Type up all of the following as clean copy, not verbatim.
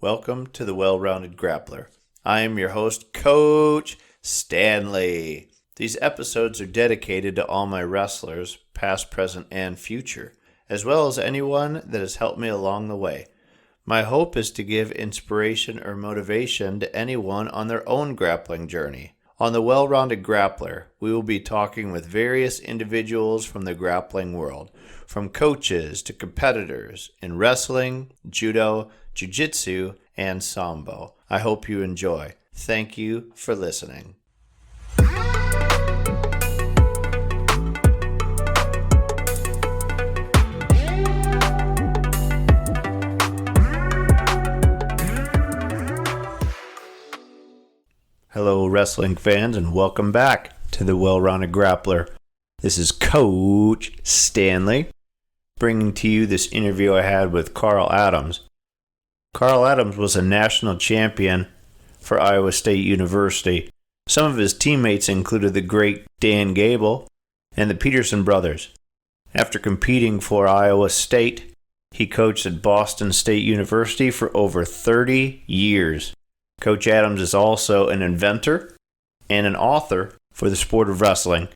Welcome to the Well Rounded Grappler. I am your host, Coach Stanley. These episodes are dedicated to all my wrestlers, past, present, and future, as well as anyone that has helped me along the way. My hope is to give inspiration or motivation to anyone on their own grappling journey. On the Well Rounded Grappler, we will be talking with various individuals from the grappling world, from coaches to competitors in wrestling, judo, Jiu-Jitsu, and Sambo. I hope you enjoy. Thank you for listening. Hello, wrestling fans, and welcome back to the Well Rounded Grappler. This is Coach Stanley, bringing to you this interview I had with Carl Adams. Carl Adams was a national champion for Iowa State University. Some of his teammates included the great Dan Gable and the Peterson brothers. After competing for Iowa State, he coached at Boston State University for over 30 years. Coach Adams is also an inventor and an author for the sport of wrestling.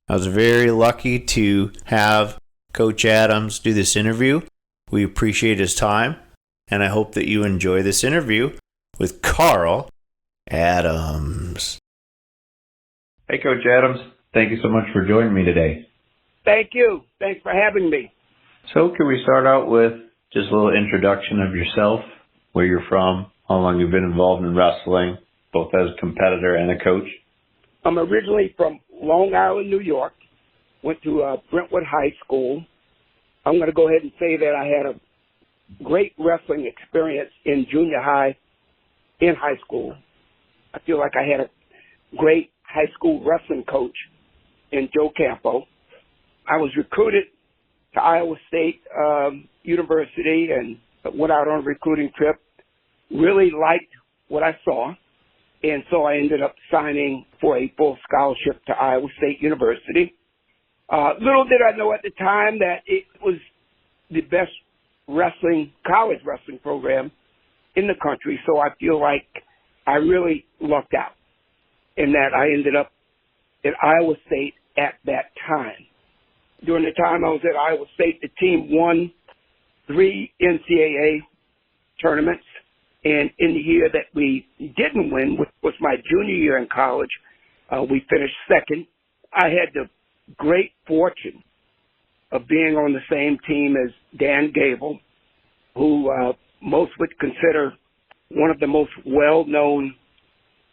I was very lucky to have Coach Adams do this interview. We appreciate his time, and I hope that you enjoy this interview with Carl Adams. Hey, Coach Adams. Thank you so much for joining me today. Thank you. Thanks for having me. So can we start out with just a little introduction of yourself, where you're from, how long you've been involved in wrestling, both as a competitor and a coach? I'm originally from Long Island, New York. Went to Brentwood High School. I'm going to go ahead and say that I had a great wrestling experience in junior high, in high school. I feel like I had a great high school wrestling coach in Joe Campo. I was recruited to Iowa State University and went out on a recruiting trip. Really liked what I saw, and so I ended up signing for a full scholarship to Iowa State University. Little did I know at the time that it was the best college wrestling program in the country, so I feel like I really lucked out in that I ended up at Iowa State at that time. During the time I was at Iowa State, the team won 3 NCAA tournaments, and in the year that we didn't win, which was my junior year in college, we finished second. I had the great fortune of being on the same team as Dan Gable, who most would consider one of the most well-known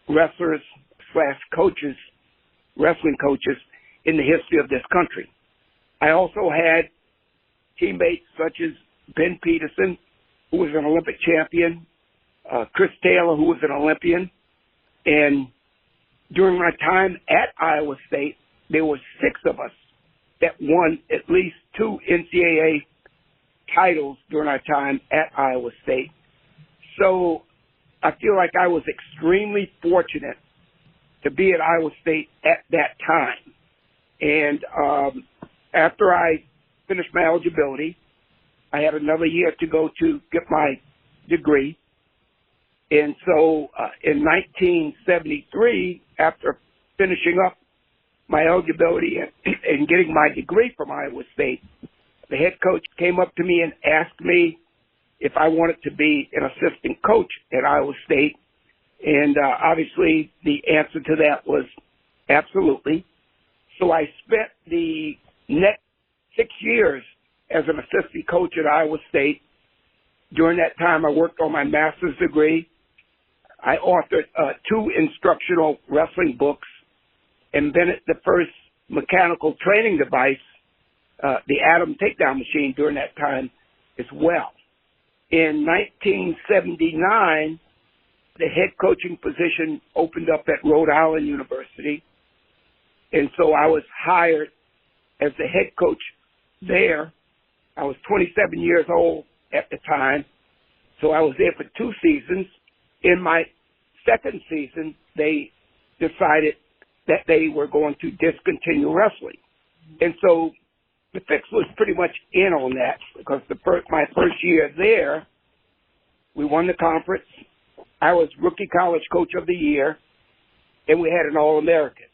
wrestlers/coaches, wrestling coaches in the history of this country. I also had teammates such as Ben Peterson, who was an Olympic champion, Chris Taylor, who was an Olympian, and during my time at Iowa State, there were 6 of us that won at least 2 NCAA titles during our time at Iowa State. So I feel like I was extremely fortunate to be at Iowa State at that time. And after I finished my eligibility, I had another year to go to get my degree. And so in 1973, after finishing up my eligibility and getting my degree from Iowa State, the head coach came up to me and asked me if I wanted to be an assistant coach at Iowa State. And obviously the answer to that was absolutely. So I spent the next 6 years as an assistant coach at Iowa State. During that time, I worked on my master's degree. I authored 2 instructional wrestling books, invented the first mechanical training device, the Atom takedown machine, during that time as well. In 1979, the head coaching position opened up at Rhode Island University, and so I was hired as the head coach there. I was 27 years old at the time, so I was there for 2 seasons. In my second season, they decided that they were going to discontinue wrestling. And so the fix was pretty much in on that, because my first year there, We won the conference. I was Rookie College Coach of the Year, and we had an All-American.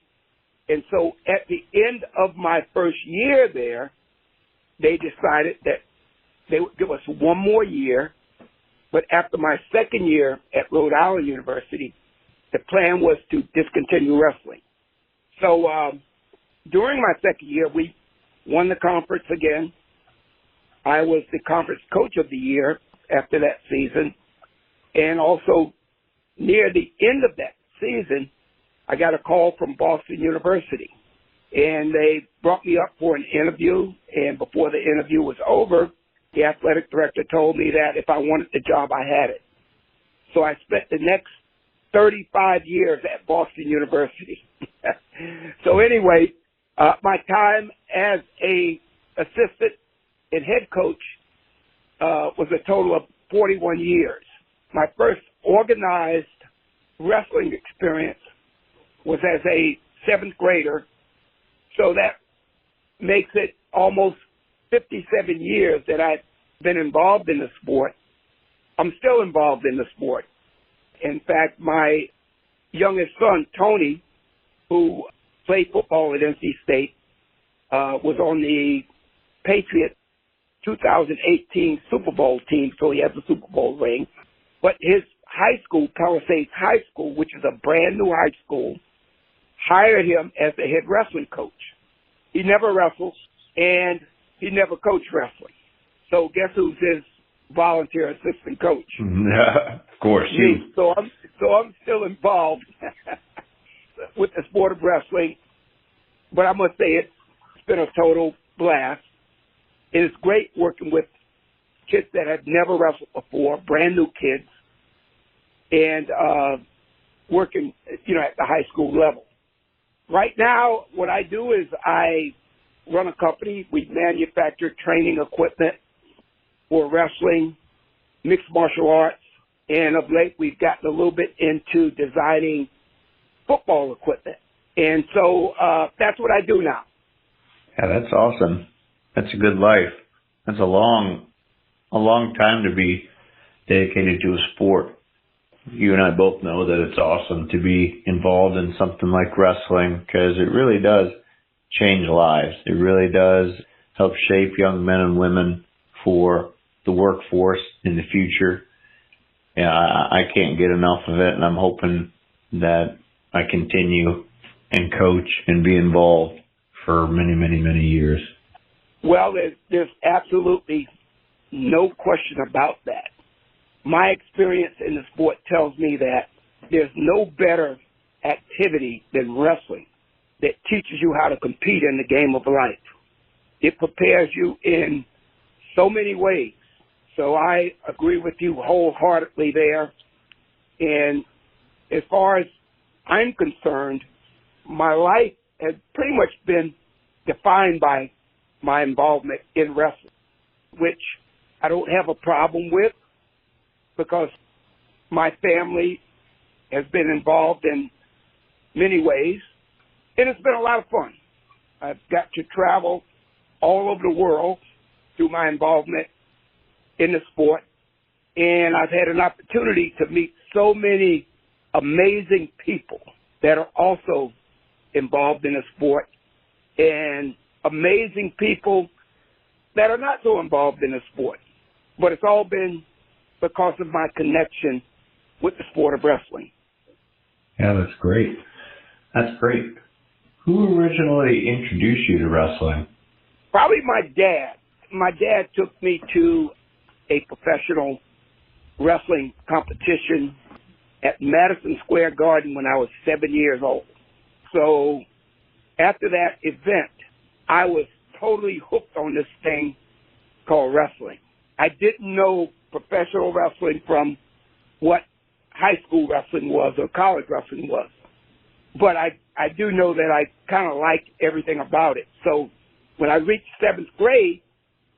And so at the end of my first year there, they decided that they would give us one more year. But after my second year at Rhode Island University, the plan was to discontinue wrestling. So during my second year, we won the conference again. I was the conference coach of the year after that season. And also near the end of that season, I got a call from Boston University. And they brought me up for an interview. And before the interview was over, the athletic director told me that if I wanted the job, I had it. So I spent the next 35 years at Boston University. So anyway, my time as a assistant and head coach was a total of 41 years. My first organized wrestling experience was as a seventh grader. So that makes it almost 57 years that I've been involved in the sport. I'm still involved in the sport. In fact, my youngest son, Tony, who played football at NC State, was on the Patriots 2018 Super Bowl team, so he has a Super Bowl ring. But his high school, Palisades High School, which is a brand new high school, hired him as the head wrestling coach. He never wrestles, and he never coached wrestling. So guess who's his volunteer assistant coach? Of course, Me. you. So I'm still involved with the sport of wrestling. But I must say it's been a total blast. It is great working with kids that have never wrestled before, brand new kids, and working, at the high school level. Right now, what I do is I run a company. We manufacture training equipment for wrestling, mixed martial arts, and of late we've gotten a little bit into designing football equipment. And so that's what I do now. Yeah, that's awesome. That's a good life. That's a long time to be dedicated to a sport. You and I both know that it's awesome to be involved in something like wrestling because it really does change lives. It really does help shape young men and women for the workforce in the future. Yeah, I can't get enough of it, and I'm hoping that I continue and coach and be involved for many, many, many years. Well, there's absolutely no question about that. My experience in the sport tells me that there's no better activity than wrestling that teaches you how to compete in the game of life. It prepares you in so many ways. So I agree with you wholeheartedly there. And as far as I'm concerned, my life has pretty much been defined by my involvement in wrestling, which I don't have a problem with because my family has been involved in many ways, and it's been a lot of fun. I've got to travel all over the world through my involvement in the sport, and I've had an opportunity to meet so many amazing people that are also involved in the sport, and amazing people that are not so involved in the sport. But it's all been because of my connection with the sport of wrestling. Yeah, that's great. That's great. Who originally introduced you to wrestling? Probably my dad. My dad took me to a professional wrestling competition at Madison Square Garden when I was 7 years old. So after that event, I was totally hooked on this thing called wrestling. I didn't know professional wrestling from what high school wrestling was or college wrestling was. But I do know that I kind of liked everything about it. So when I reached seventh grade,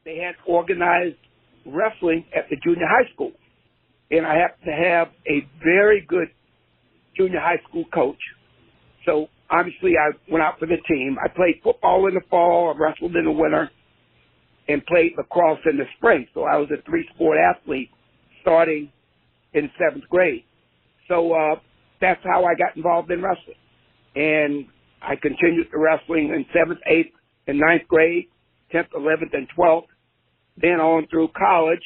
they had organized wrestling at the junior high school. And I happened to have a very good junior high school coach. So obviously I went out for the team. I played football in the fall, I wrestled in the winter, and played lacrosse in the spring. So I was a three-sport athlete starting in 7th grade. So that's how I got involved in wrestling. And I continued the wrestling in 7th, 8th, and 9th grade, 10th, 11th, and 12th, then on through college,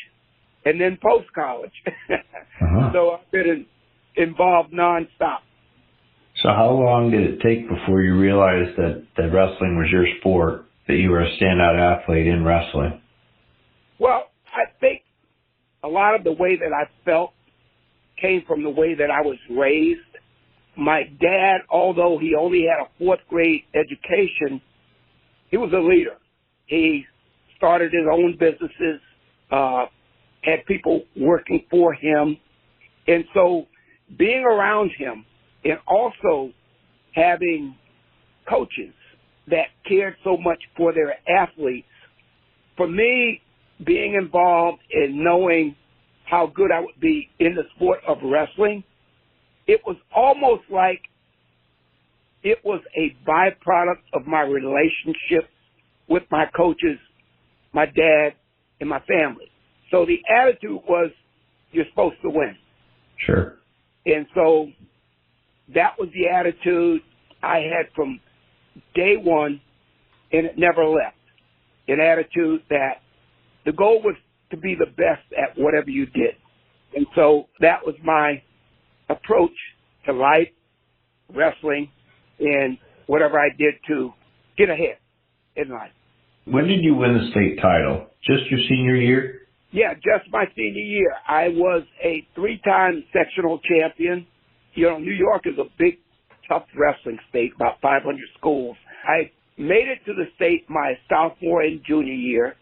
and then post-college. So I've been involved nonstop. So how long did it take before you realized that wrestling was your sport, that you were a standout athlete in wrestling? Well, I think a lot of the way that I felt came from the way that I was raised. My dad, although he only had a 4th grade education, he was a leader. He started his own businesses, had people working for him. And so being around him and also having coaches that cared so much for their athletes, for me, being involved and knowing how good I would be in the sport of wrestling, it was almost like it was a byproduct of my relationships with my coaches, my dad, and my family. So the attitude was, you're supposed to win. Sure. And so that was the attitude I had from day one, and it never left. An attitude that the goal was to be the best at whatever you did. And so that was my approach to life, wrestling, and whatever I did to get ahead in life. When did you win the state title? Just your senior year? Yeah, just my senior year. I was a 3-time sectional champion. You know, New York is a big, tough wrestling state, about 500 schools. I made it to the state my sophomore and junior year.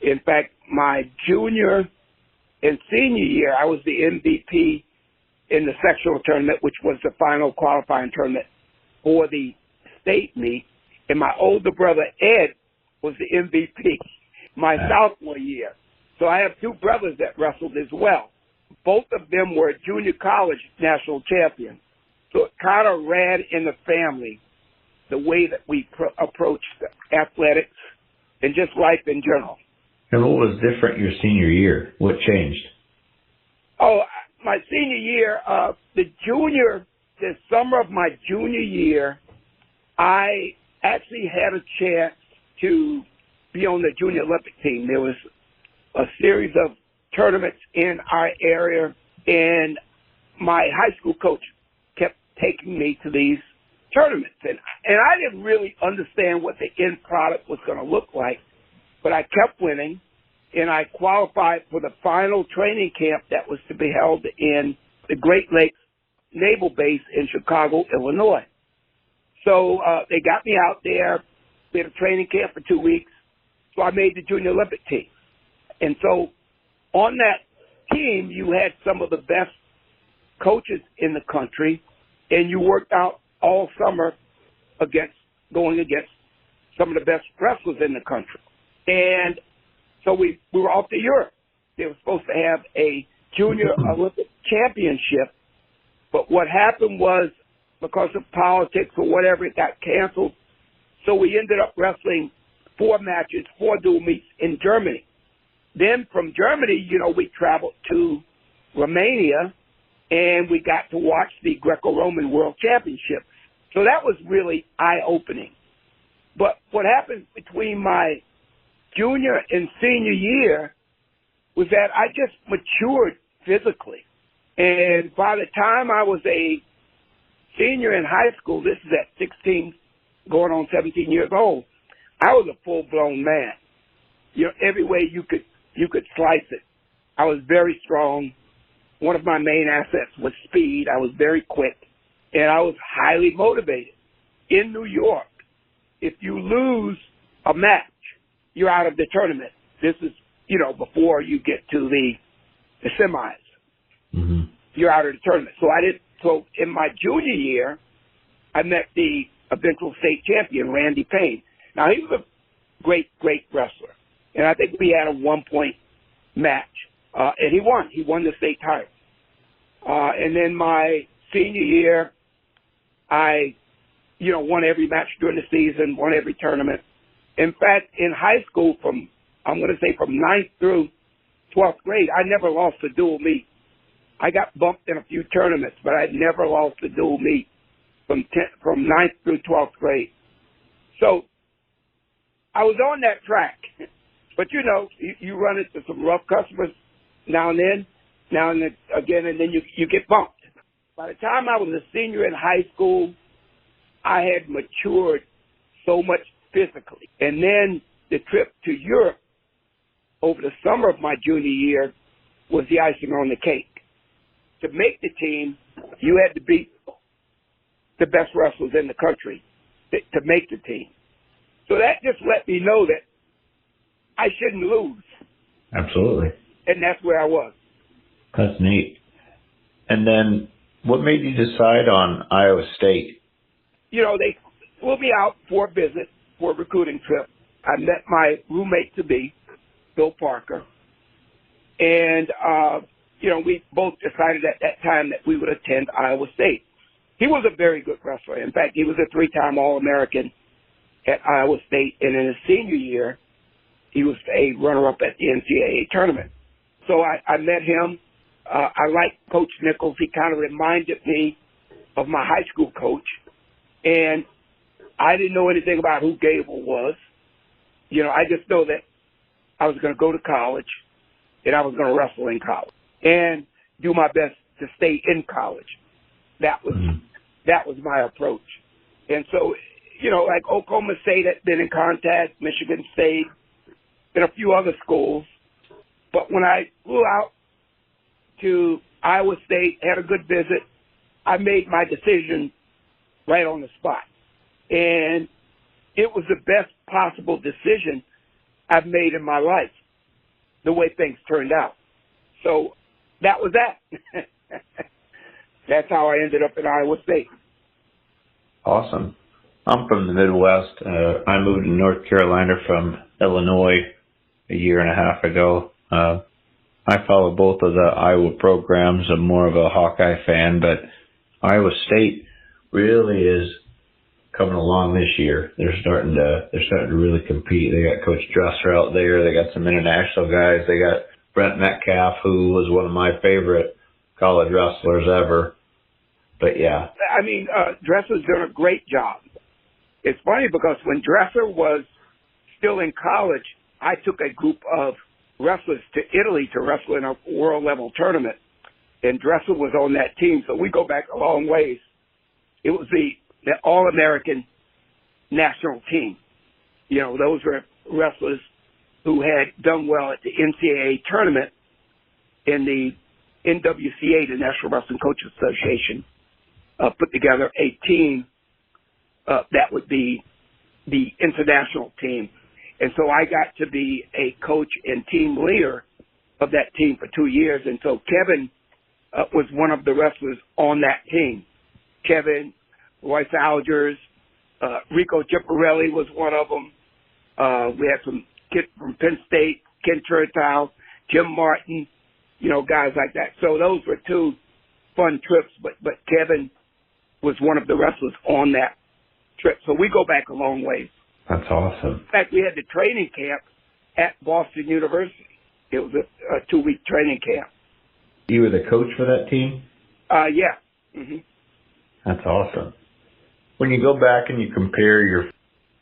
In fact, my junior and senior year, I was the MVP in the sectional tournament, which was the final qualifying tournament for the state meet. And my older brother, Ed, was the MVP my sophomore year. So I have 2 brothers that wrestled as well. Both of them were junior college national champions. So it kind of ran in the family, the way that we approached athletics and just life in general. And what was different your senior year? What changed? Oh, my senior year, the summer of my junior year, I actually had a chance to be on the junior Olympic team. There was a series of tournaments in our area, and my high school coach kept taking me to these tournaments. And I didn't really understand what the end product was going to look like, but I kept winning, and I qualified for the final training camp that was to be held in the Great Lakes Naval Base in Chicago, Illinois. So they got me out there. We had a training camp for 2 weeks, so I made the junior Olympic team. And so on that team, you had some of the best coaches in the country, and you worked out all summer going against some of the best wrestlers in the country. And so we were off to Europe. They were supposed to have a junior Olympic championship, but what happened was, because of politics or whatever, it got canceled. So we ended up wrestling 4 matches, 4 dual meets in Germany. Then from Germany, we traveled to Romania, and we got to watch the Greco-Roman World Championships. So that was really eye-opening. But what happened between my junior and senior year was that I just matured physically. And by the time I was a senior in high school, this is at 16, going on 17 years old, I was a full-blown man. Every way you could slice it. I was very strong. One of my main assets was speed. I was very quick, and I was highly motivated. In New York, if you lose a match, you're out of the tournament. This is, before you get to the semis. Mm-hmm. You're out of the tournament. So in my junior year, I met the eventual state champion, Randy Payne. Now, he was a great, great wrestler. And I think we had a 1-point match. And he won. He won the state title. And then my senior year, I, won every match during the season, won every tournament. In fact, in high school, from 9th through 12th grade, I never lost a dual meet. I got bumped in a few tournaments, but I'd never lost a dual meet from ninth through 12th grade. So I was on that track. But, you know, you run into some rough customers now and then again, and then you get bumped. By the time I was a senior in high school, I had matured so much physically. And then the trip to Europe over the summer of my junior year was the icing on the cake. To make the team, you had to beat the best wrestlers in the country to make the team. So that just let me know that I shouldn't lose. Absolutely. And that's where I was. That's neat. And then what made you decide on Iowa State? You know, they flew me out for a visit, for a recruiting trip. I met my roommate-to-be, Bill Parker. And, you know, we both decided at that time that we would attend Iowa State. He was a very good wrestler. In fact, he was a 3-time All-American at Iowa State. And in his senior year, he was a runner-up at the NCAA tournament. So I met him. I liked Coach Nichols. He kind of reminded me of my high school coach. And I didn't know anything about who Gable was. You know, I just know that I was going to go to college and I was going to wrestle in college and do my best to stay in college. That was my approach. And so, you know, like Oklahoma State had been in contact, Michigan State, and a few other schools. But when I flew out to Iowa State, had a good visit, I made my decision right on the spot. And it was the best possible decision I've made in my life, the way things turned out. So that was that. That's how I ended up in Iowa State. Awesome. I'm from the Midwest. I moved to North Carolina from Illinois a year and a half ago. I follow both of the Iowa programs. I'm more of a Hawkeye fan, but Iowa State really is coming along this year. They're starting to really compete. They got Coach Dresser out there. They got some international guys. They got Brent Metcalf, who was one of my favorite college wrestlers ever. But yeah. I mean, Dresser's done a great job. It's funny because when Dresser was still in college, I took a group of wrestlers to Italy to wrestle in a world level tournament. And Dresser was on that team. So we go back a long ways. It was the All-American national team. You know, those were wrestlers who had done well at the NCAA tournament in the NWCA, the National Wrestling Coaches Association, put together a team that would be the international team. And so I got to be a coach and team leader of that team for 2 years. And so Kevin was one of the wrestlers on that team. Kevin, Royce Algers, Rico Ciparelli was one of them. We had some kids from Penn State, Ken Turtow, Jim Martin, you know, guys like that. So those were two fun trips, but Kevin was one of the wrestlers on that trip. So we go back a long ways. That's awesome. In fact, we had the training camp at Boston University. It was a 2-week training camp. You were the coach for that team? Yeah. Mm-hmm. That's awesome. When you go back and you compare your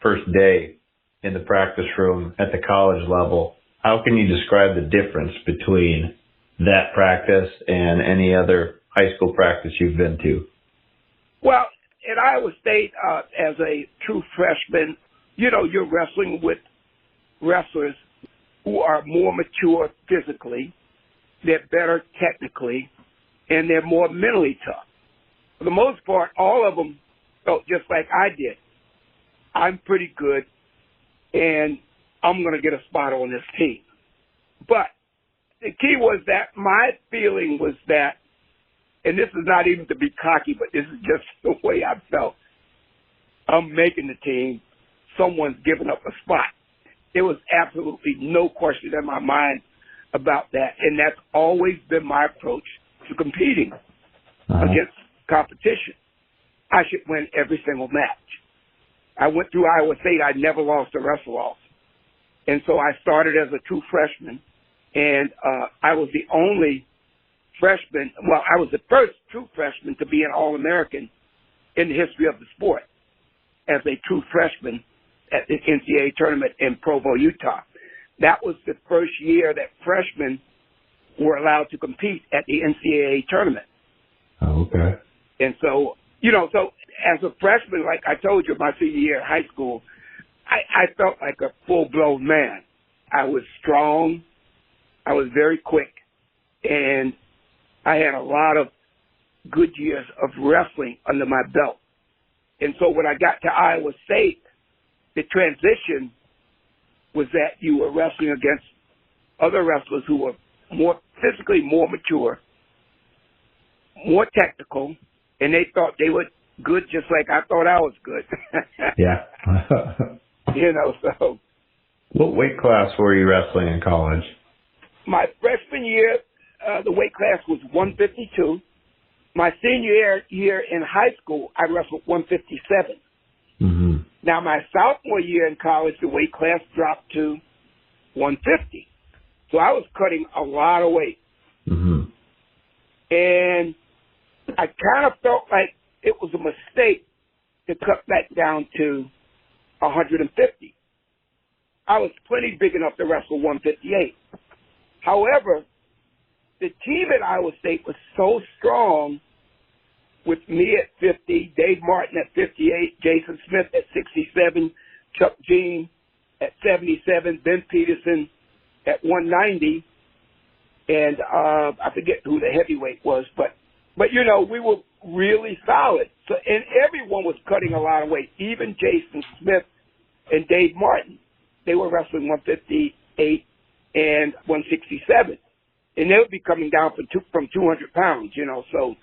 first day in the practice room at the college level, how can you describe the difference between that practice and any other high school practice you've been to? Well, at Iowa State, as a true freshman, you know, you're wrestling with wrestlers who are more mature physically, they're better technically, and they're more mentally tough. For the most part, all of them felt just like I did. I'm pretty good, and I'm going to get a spot on this team. But the key was that my feeling was that, and this is not even to be cocky, but this is just the way I felt. I'm making the team. Someone's giving up a spot. There was absolutely no question in my mind about that. And that's always been my approach to competing against competition. I should win every single match. I went through Iowa State. I never lost a wrestle-off. And so I started as a true freshman. And I was the only freshman. Well, I was the first true freshman to be an All-American in the history of the sport as a true freshman at the NCAA tournament in Provo, Utah. That was the first year that freshmen were allowed to compete at the NCAA tournament. Oh, okay. And so, so as a freshman, like I told you, my senior year in high school, I felt like a full-blown man. I was strong. I was very quick. And I had a lot of good years of wrestling under my belt. And so when I got to Iowa State, the transition was that you were wrestling against other wrestlers who were physically more mature, more technical, and they thought they were good just like I thought I was good. Yeah. So. What weight class were you wrestling in college? My freshman year, the weight class was 152. My senior year in high school, I wrestled 157. Mm-hmm. Now, my sophomore year in college, the weight class dropped to 150. So I was cutting a lot of weight. Mm-hmm. And I kind of felt like it was a mistake to cut back down to 150. I was plenty big enough to wrestle 158. However, the team at Iowa State was so strong with me at 50, Dave Martin at 58, Jason Smith at 67, Chuck Jean at 77, Ben Peterson at 190, and I forget who the heavyweight was, but we were really solid. So, and everyone was cutting a lot of weight, even Jason Smith and Dave Martin. They were wrestling 158 and 167, and they would be coming down from 200 pounds, so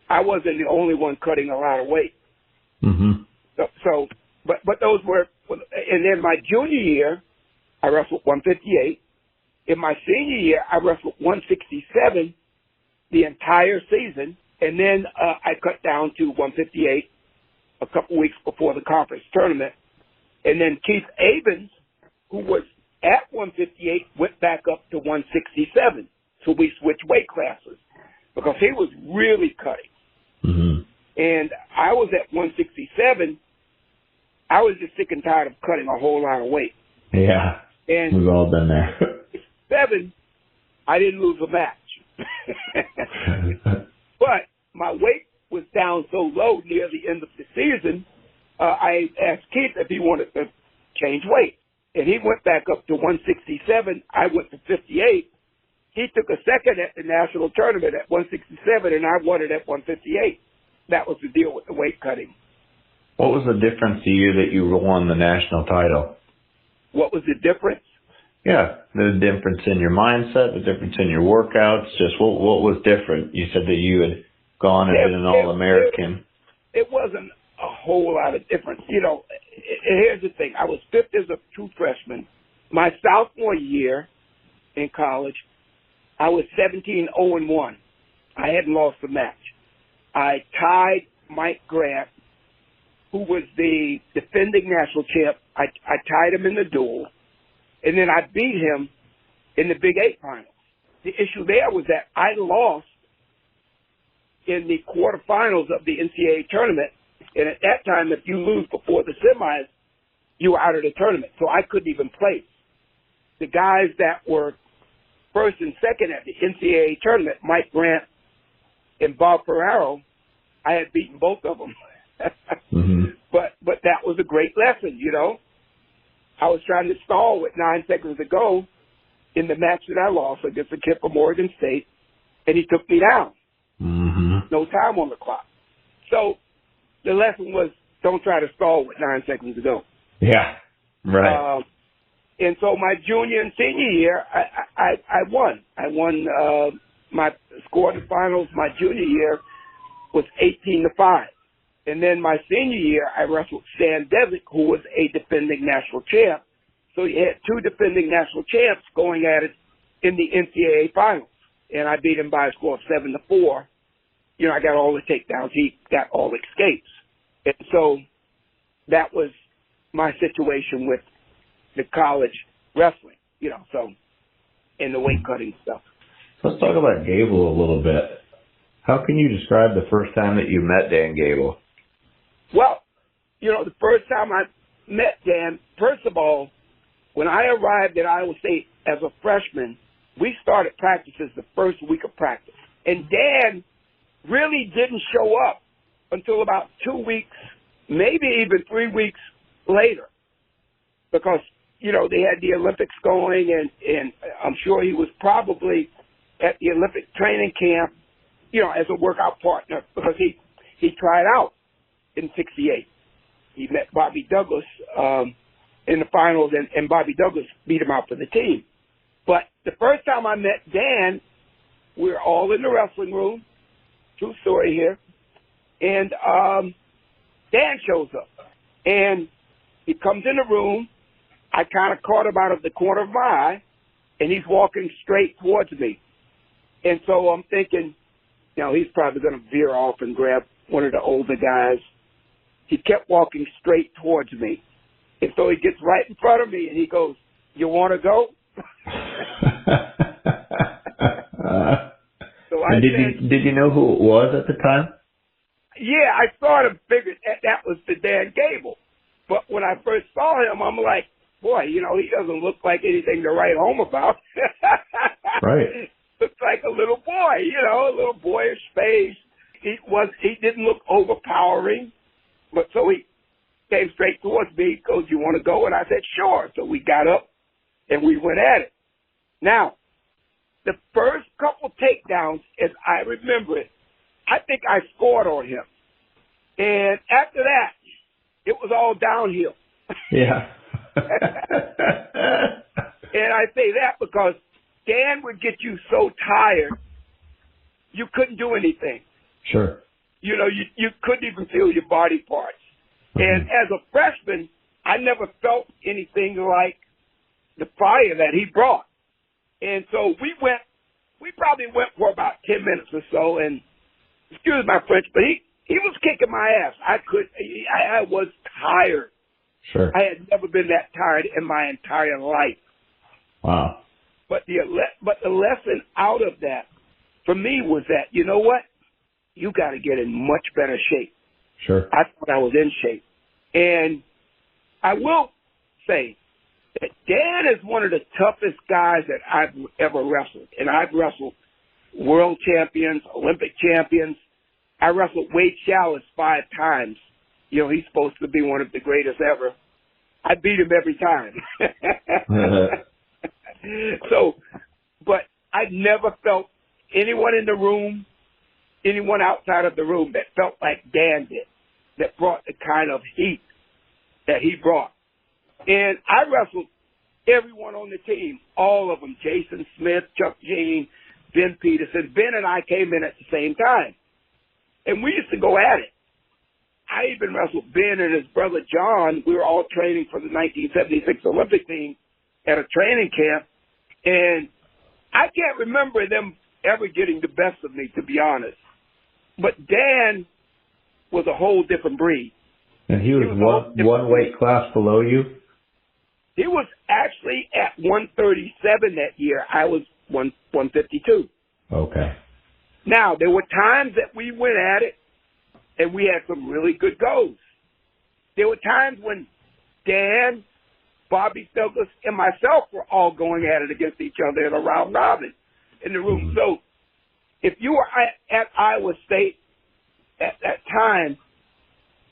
I wasn't the only one cutting a lot of weight. Mm-hmm. But those were, and then my junior year, I wrestled 158. In my senior year, I wrestled 167 the entire season, and then I cut down to 158 a couple weeks before the conference tournament. And then Keith Avens, who was at 158, went back up to 167. So we switched weight classes because he was really cutting. Mm-hmm. And I was at 167. I was just sick and tired of cutting a whole lot of weight. Yeah, and we've all been there. 7, I didn't lose a match. But my weight was down so low near the end of the season, I asked Keith if he wanted to change weight. And he went back up to 167. I went to 58. He took a second at the national tournament at 167, and I won it at 158. That was the deal with the weight cutting. What was the difference to you that you won the national title? What was the difference? Yeah, the difference in your mindset, the difference in your workouts, just what was different? You said that you had gone and been an All-American. It wasn't a whole lot of difference. Here's the thing. I was fifth as a true freshman. My sophomore year in college, I was 17-0-1. I hadn't lost a match. I tied Mike Grant, who was the defending national champ. I tied him in the duel, and then I beat him in the Big 8 finals. The issue there was that I lost in the quarterfinals of the NCAA tournament, and at that time, if you lose before the semis, you were out of the tournament, so I couldn't even place. The guys that were first and second at the NCAA tournament, Mike Grant and Bob Ferraro, I had beaten both of them. Mm-hmm. But that was a great lesson, I was trying to stall with 9 seconds to go in the match that I lost against a kid from Oregon State, and he took me down. Mm-hmm. No time on the clock. So the lesson was don't try to stall with 9 seconds to go. Yeah, right. And so my junior and senior year, I won. I won my score in the finals. My junior year was 18-5. And then my senior year, I wrestled Stan Devick, who was a defending national champ. So you had 2 defending national champs going at it in the NCAA finals. And I beat him by a score of 7-4. I got all the takedowns. He got all the escapes. And so that was my situation with the college wrestling, so, and the weight cutting stuff. Let's talk about Gable a little bit. How can you describe the first time that you met Dan Gable? Well, the first time I met Dan, first of all, when I arrived at Iowa State as a freshman, we started practices the first week of practice. And Dan really didn't show up until about 2 weeks, maybe even 3 weeks later, because, they had the Olympics going, and I'm sure he was probably at the Olympic training camp, as a workout partner, because he tried out in '68. He met Bobby Douglas in the finals, and Bobby Douglas beat him out for the team. But the first time I met Dan, we were all in the wrestling room. True story here. And Dan shows up. And he comes in the room. I kind of caught him out of the corner of my eye, and he's walking straight towards me. And so I'm thinking, he's probably going to veer off and grab one of the older guys. He kept walking straight towards me. And so he gets right in front of me, and he goes, "You want to go?" So I did you know who it was at the time? Yeah, I sort of figured that was the Dan Gable. But when I first saw him, I'm like, boy, he doesn't look like anything to write home about. Right. Looks like a little boy, a little boyish face. He didn't look overpowering, but so he came straight towards me. He goes, "You want to go?" And I said, "Sure." So we got up and we went at it. Now, the first couple takedowns, as I remember it, I think I scored on him. And after that, it was all downhill. Yeah. And I say that because Dan would get you so tired, you couldn't do anything. Sure. You couldn't even feel your body parts. Mm-hmm. And as a freshman, I never felt anything like the fire that he brought. And so we probably went for about 10 minutes or so, and excuse my French, but he was kicking my ass. I was tired. Sure. I had never been that tired in my entire life. Wow. But the lesson out of that for me was that, you know what? You got to get in much better shape. Sure. I thought I was in shape. And I will say that Dan is one of the toughest guys that I've ever wrestled. And I've wrestled world champions, Olympic champions. I wrestled Wade Chalice 5 times. He's supposed to be one of the greatest ever. I beat him every time. So, but I never felt anyone in the room, anyone outside of the room that felt like Dan did, that brought the kind of heat that he brought. And I wrestled everyone on the team, all of them, Jason Smith, Chuck Jean, Ben Peterson. Ben and I came in at the same time. And we used to go at it. I even wrestled Ben and his brother John. We were all training for the 1976 Olympic team at a training camp. And I can't remember them ever getting the best of me, to be honest. But Dan was a whole different breed. And he was one weight class below you? He was actually at 137 that year. I was 152. Okay. Now, there were times that we went at it, and we had some really good goes. There were times when Dan, Bobby Douglas, and myself were all going at it against each other in a round robin in the room. Mm-hmm. So if you were at Iowa State at that time,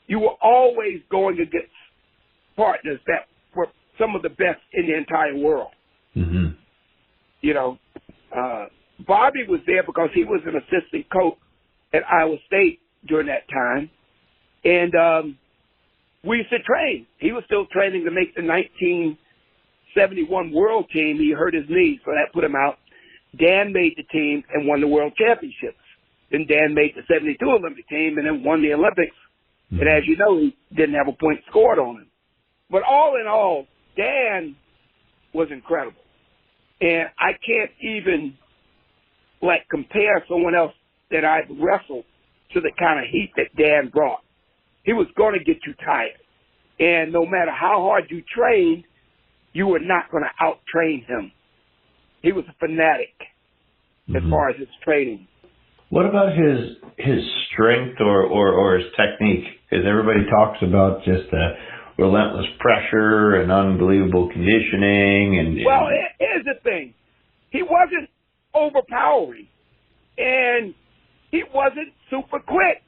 you were always going against partners that were some of the best in the entire world. Mm-hmm. Bobby was there because he was an assistant coach at Iowa State during that time. And we used to train. He was still training to make the 1971 world team. He hurt his knee, so that put him out. Dan made the team and won the world championships. Then Dan made the 72 Olympic team and then won the Olympics. Mm-hmm. And as you know, he didn't have a point scored on him. But all in all, Dan was incredible. And I can't even, compare someone else that I've wrestled to the kind of heat that Dan brought. He was going to get you tired. And no matter how hard you trained, you were not going to out-train him. He was a fanatic. as far as his training. What about his strength or his technique? Because everybody talks about just the relentless pressure and unbelievable conditioning. Well, here's the thing. He wasn't overpowering, and he wasn't super quick.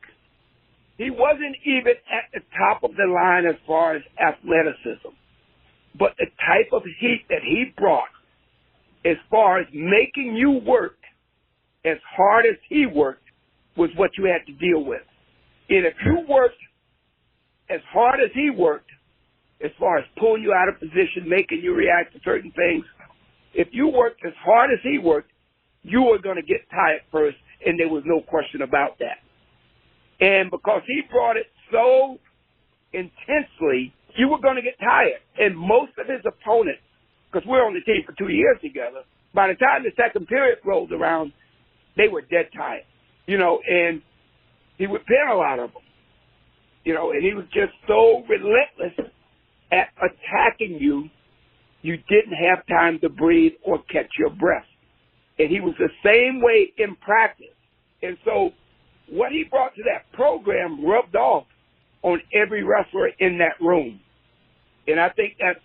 He wasn't even at the top of the line as far as athleticism. But the type of heat that he brought as far as making you work as hard as he worked was what you had to deal with. And if you worked as hard as he worked, as far as pulling you out of position, making you react to certain things, if you worked as hard as he worked, you were going to get tired first, and there was no question about that. And because he brought it so intensely, you were going to get tired. And most of his opponents, because we're on the team for 2 years together, by the time the second period rolled around, they were dead tired, and he would pin a lot of them, and he was just so relentless at attacking you, you didn't have time to breathe or catch your breath. And he was the same way in practice. And so what he brought to that program rubbed off on every wrestler in that room. And I think that's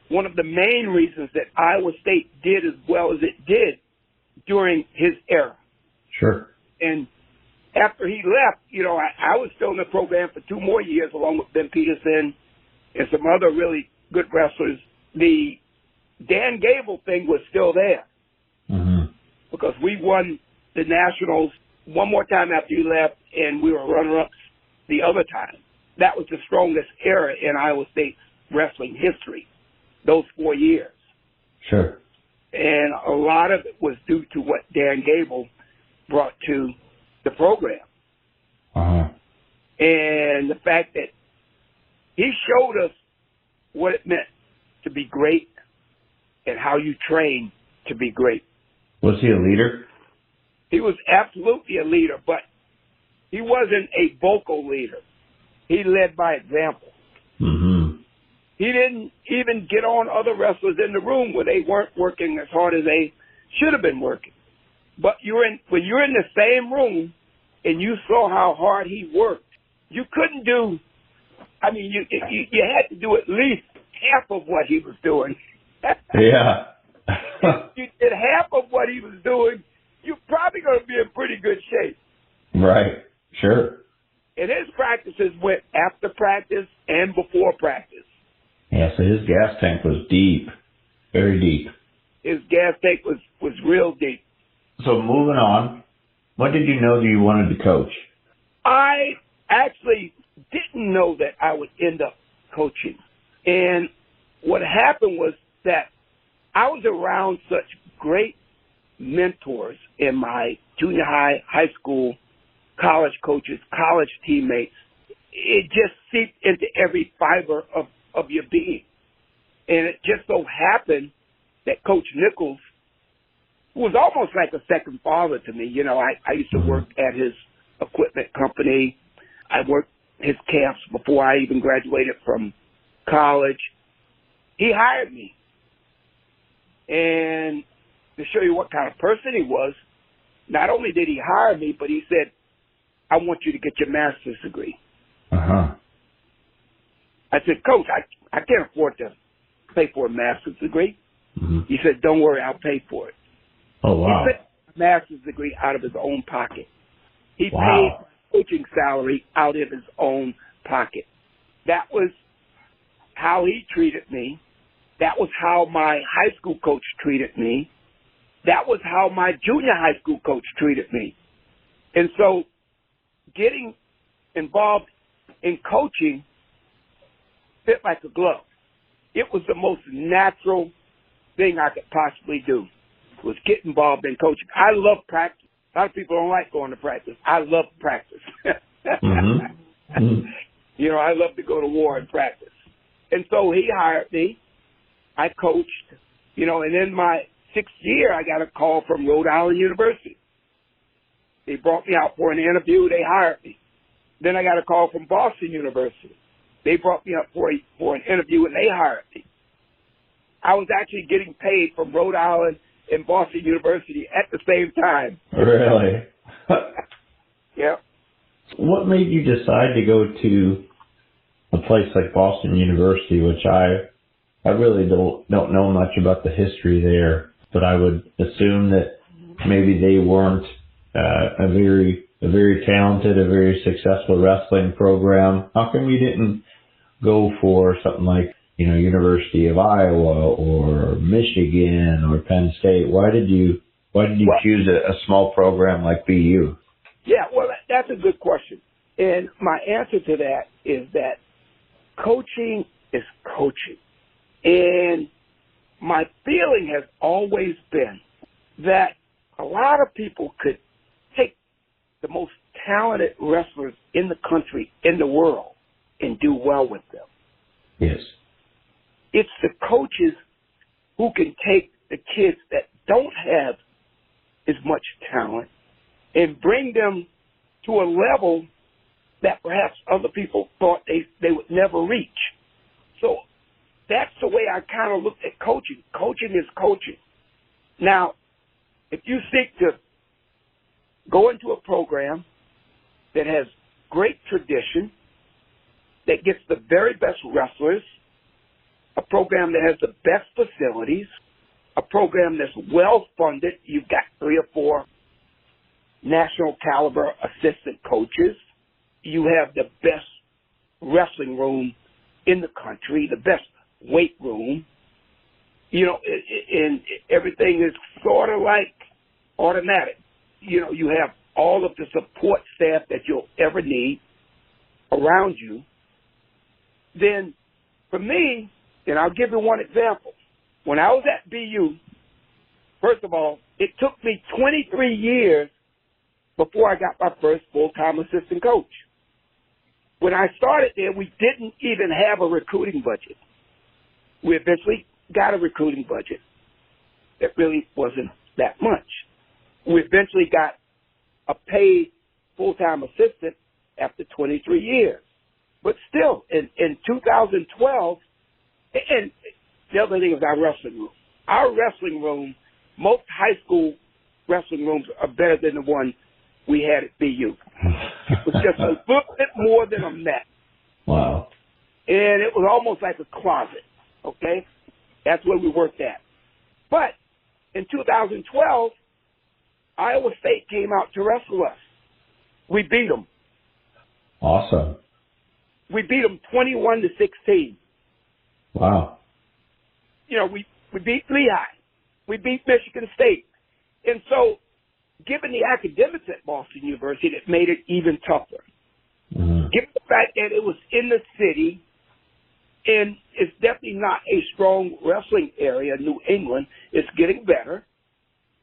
one of the main reasons that Iowa State did as well as it did during his era. Sure. And after he left, I was still in the program for 2 more years along with Ben Peterson and some other really good wrestlers. The Dan Gable thing was still there because we won the Nationals one more time after he left, and we were runner-ups the other time. That was the strongest era in Iowa State's wrestling history, those 4 years. Sure. And a lot of it was due to what Dan Gable brought to the program. And the fact that he showed us what it meant to be great and how you train to be great. Was he a leader? He was absolutely a leader, but he wasn't a vocal leader. He led by example. He didn't even get on other wrestlers in the room where they weren't working as hard as they should have been working. But when you're in the same room and you saw how hard he worked, you couldn't do, you had to do at least half of what he was doing. Yeah. If you did half of what he was doing, you're probably going to be in pretty good shape. Right. Sure. And his practices went after practice and before practice. Yeah, so his gas tank was deep, very deep. His gas tank was real deep. So moving on, when did you know that you wanted to coach? I actually didn't know that I would end up coaching. And what happened was that I was around such great mentors in my junior high, high school, college coaches, college teammates. It just seeped into every fiber of your being. And it just so happened that Coach Nichols was almost like a second father to me. I used to work at his equipment company. I worked his camps before I even graduated from college. He hired me. And to show you what kind of person he was, not only did he hire me, but he said, I want you to get your master's degree. I said, Coach, I can't afford to pay for a master's degree. He said, don't worry, I'll pay for it. Oh, wow. He paid a master's degree out of his own pocket. He paid my coaching salary out of his own pocket. That was how he treated me. That was how my high school coach treated me. That was how my junior high school coach treated me. And so getting involved in coaching fit like a glove. It was the most natural thing I could possibly do, was get involved in coaching. I love practice. A lot of people don't like going to practice. I love practice. I love to go to war and practice. And so he hired me. I coached, and in my 6th year, I got a call from Rhode Island University. They brought me out for an interview. They hired me. Then I got a call from Boston University. They brought me up for an interview, and they hired me. I was actually getting paid from Rhode Island in Boston University at the same time. Really? Yeah. What made you decide to go to a place like Boston University, which I really don't know much about the history there, but I would assume that maybe they weren't a very talented, a very successful wrestling program. How come you didn't go for something like, University of Iowa or Michigan or Penn State? Why did you choose a small program like BU? Yeah, well, that's a good question. And my answer to that is that coaching is coaching. And my feeling has always been that a lot of people could take the most talented wrestlers in the country, in the world, and do well with them. Yes. It's the coaches who can take the kids that don't have as much talent and bring them to a level that perhaps other people thought they would never reach. So that's the way I kind of looked at coaching. Coaching is coaching. Now, if you seek to go into a program that has great tradition, that gets the very best wrestlers, a program that has the best facilities, a program that's well funded, you've got 3 or 4 national caliber assistant coaches, you have the best wrestling room in the country, the best weight room, and everything is sort of like automatic. You have all of the support staff that you'll ever need around you. Then for me, and I'll give you one example. When I was at BU, first of all, it took me 23 years before I got my first full-time assistant coach. When I started there, we didn't even have a recruiting budget. We eventually got a recruiting budget that really wasn't that much. We eventually got a paid full-time assistant after 23 years. But still, in 2012, and the other thing is our wrestling room. Our wrestling room, most high school wrestling rooms are better than the one we had at BU. It was just a little bit more than a mat. Wow. And it was almost like a closet, okay? That's where we worked at. But in 2012, Iowa State came out to wrestle us. We beat them. Awesome. We beat them 21-16. Wow. We beat Lehigh. We beat Michigan State. And so, given the academics at Boston University, it made it even tougher. Mm-hmm. Given the fact that it was in the city, and it's definitely not a strong wrestling area, New England, it's getting better.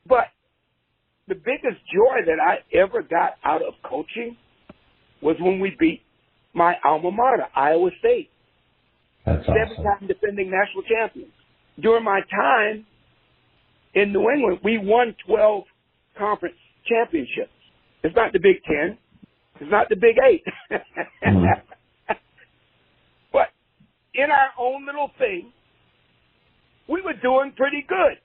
But the biggest joy that I ever got out of coaching was when we beat my alma mater, Iowa State. That's awesome. 7-time defending national champions. During my time in New England, we won 12 conference championships. It's not the Big Ten. It's not the Big Eight. Mm-hmm. But in our own little thing, we were doing pretty good.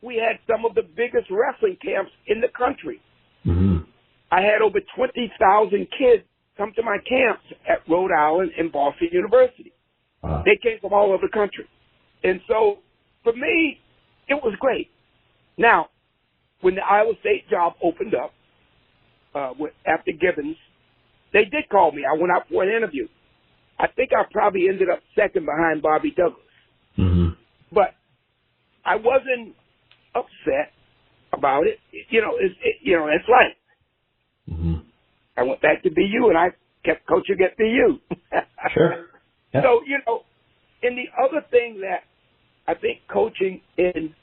We had some of the biggest wrestling camps in the country. Mm-hmm. I had over 20,000 kids come to my camps at Rhode Island and Boston University. Wow. They came from all over the country. And so, for me, it was great. Now, when the Iowa State job opened up, after Gibbons, they did call me. I went out for an interview. I think I probably ended up second behind Bobby Douglas. Mm-hmm. But I wasn't upset about it. It's life. Mm-hmm. I went back to BU, and I kept coaching at BU. Sure. Yeah. So, and the other thing that I think coaching in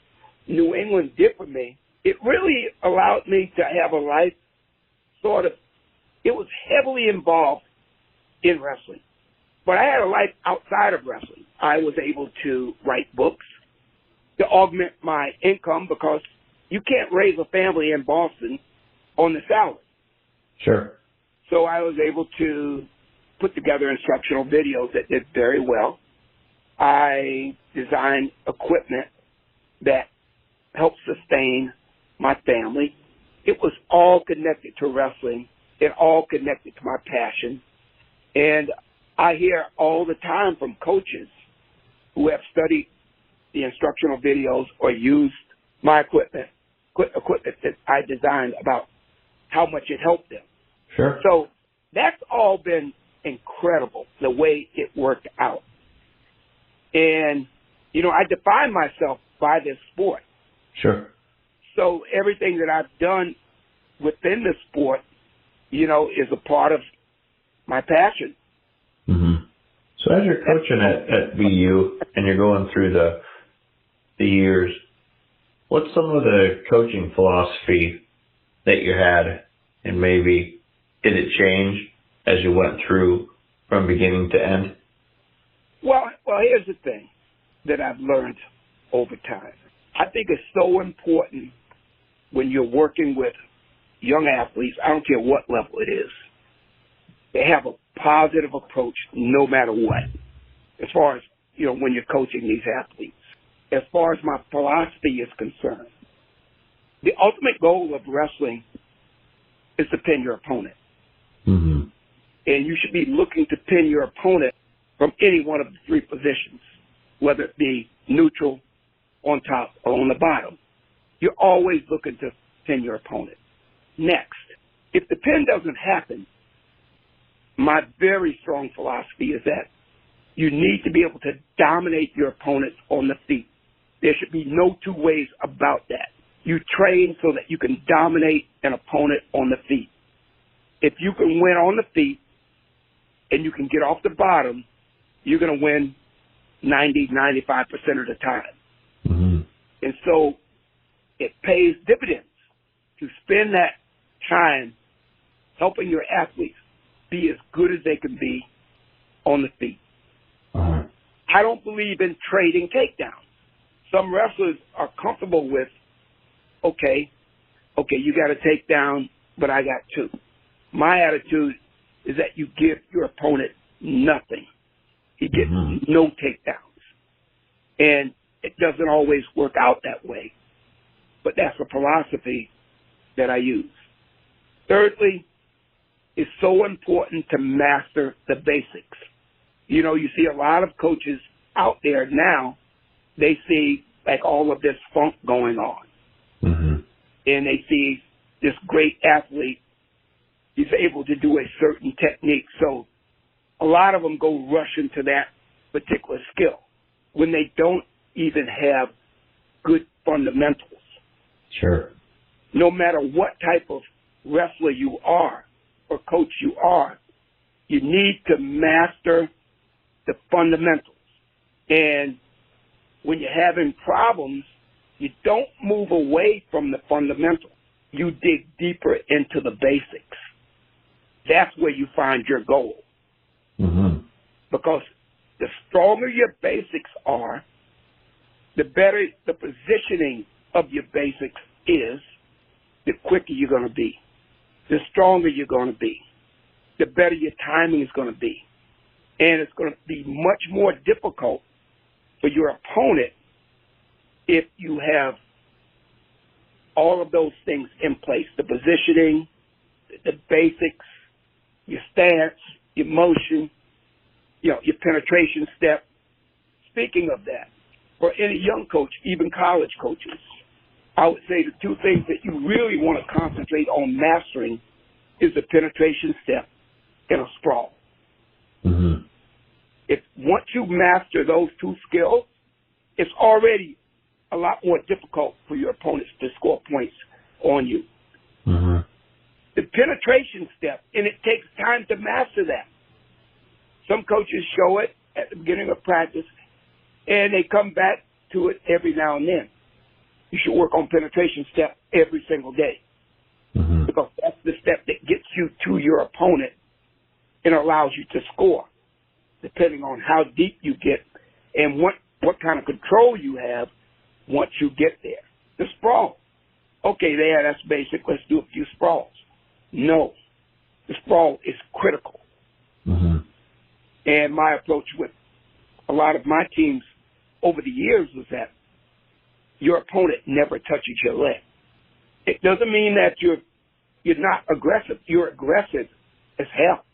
New England did for me, it really allowed me to have a life it was heavily involved in wrestling. But I had a life outside of wrestling. I was able to write books to augment my income because you can't raise a family in Boston on the salary. Sure. So I was able to put together instructional videos that did very well. I designed equipment that help sustain my family. It was all connected to wrestling and all connected to my passion. And I hear all the time from coaches who have studied the instructional videos or used my equipment that I designed about how much it helped them. Sure. So that's all been incredible, the way it worked out. And, I define myself by this sport. Sure. So everything that I've done within the sport, is a part of my passion. Mm-hmm. So as you're coaching at VU and you're going through the years, what's some of the coaching philosophy that you had, and maybe did it change as you went through from beginning to end? Well, here's the thing that I've learned over time. I think it's so important when you're working with young athletes, I don't care what level it is, they have a positive approach no matter what, as far as, when you're coaching these athletes. As far as my philosophy is concerned, the ultimate goal of wrestling is to pin your opponent. Mm-hmm. And you should be looking to pin your opponent from any one of the three positions, whether it be neutral, on top, or on the bottom. You're always looking to pin your opponent. Next, if the pin doesn't happen, my very strong philosophy is that you need to be able to dominate your opponent on the feet. There should be no two ways about that. You train so that you can dominate an opponent on the feet. If you can win on the feet and you can get off the bottom, you're going to win 95% of the time. Mm-hmm. And so it pays dividends to spend that time helping your athletes be as good as they can be on the feet. Uh-huh. I don't believe in trading takedowns. Some wrestlers are comfortable with, okay, you got a takedown, but I got two. My attitude is that you give your opponent nothing. He gets no takedowns. And it doesn't always work out that way, but that's a philosophy that I use. Thirdly, it's so important to master the basics. You see a lot of coaches out there now, they see like all of this funk going on. Mm-hmm. And they see this great athlete, he's able to do a certain technique. So a lot of them go rush into that particular skill when they don't even have good fundamentals. Sure. No matter what type of wrestler you are or coach you are, you need to master the fundamentals. And when you're having problems, you don't move away from the fundamentals. You dig deeper into the basics. That's where you find your goal. Mm-hmm. Because the stronger your basics are, the better the positioning of your basics is, the quicker you're going to be. The stronger you're going to be. The better your timing is going to be. And it's going to be much more difficult for your opponent if you have all of those things in place. The positioning, the basics, your stance, your motion, your penetration step. Speaking of that, for any young coach, even college coaches, I would say the two things that you really want to concentrate on mastering is the penetration step and a sprawl. Mm-hmm. If once you master those two skills, it's already a lot more difficult for your opponents to score points on you. Mm-hmm. The penetration step, and it takes time to master that. Some coaches show it at the beginning of practice, and they come back to it every now and then. You should work on penetration step every single day, Mm-hmm. because that's the step that gets you to your opponent and allows you to score, depending on how deep you get and what kind of control you have once you get there. The sprawl. Okay, that's basic. Let's do a few sprawls. No. The sprawl is critical. Mm-hmm. And my approach with a lot of my teams over the years was that your opponent never touches your leg. It doesn't mean that you're not aggressive. You're aggressive as hell.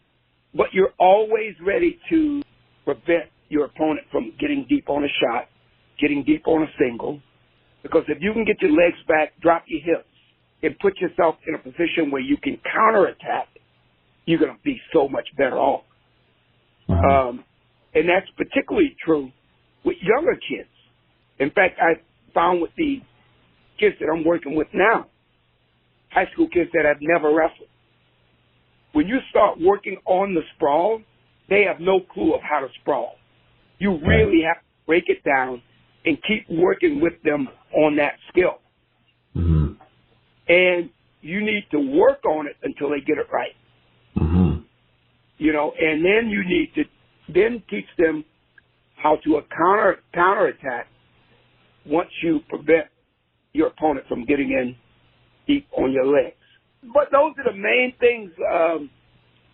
But you're always ready to prevent your opponent from getting deep on a shot, getting deep on a single. Because if you can get your legs back, drop your hips, and put yourself in a position where you can counterattack, you're going to be so much better off. And that's particularly true with younger kids. In fact, I found with the kids that I'm working with now, high school kids that have never wrestled, when you start working on the sprawl, they have no clue of how to sprawl. You really have to break it down and keep working with them on that skill. Mm-hmm. And you need to work on it until they get it right. Mm-hmm. You know, and then you need to then teach them how to counterattack once you prevent your opponent from getting in deep on your legs. But those are the main things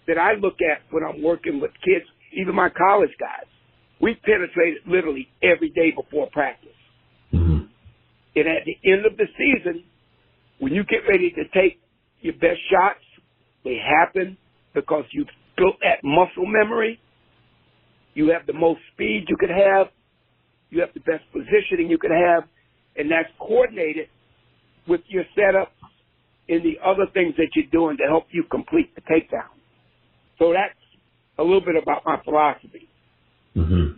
that I look at when I'm working with kids, even my college guys. We penetrate it literally every day before practice. Mm-hmm. And at the end of the season, when you get ready to take your best shots, they happen because you've built that muscle memory. You have the most speed you could have. You have the best positioning you could have. And that's coordinated with your setup and the other things that you're doing to help you complete the takedown. So that's a little bit about my philosophy. Mm-hmm.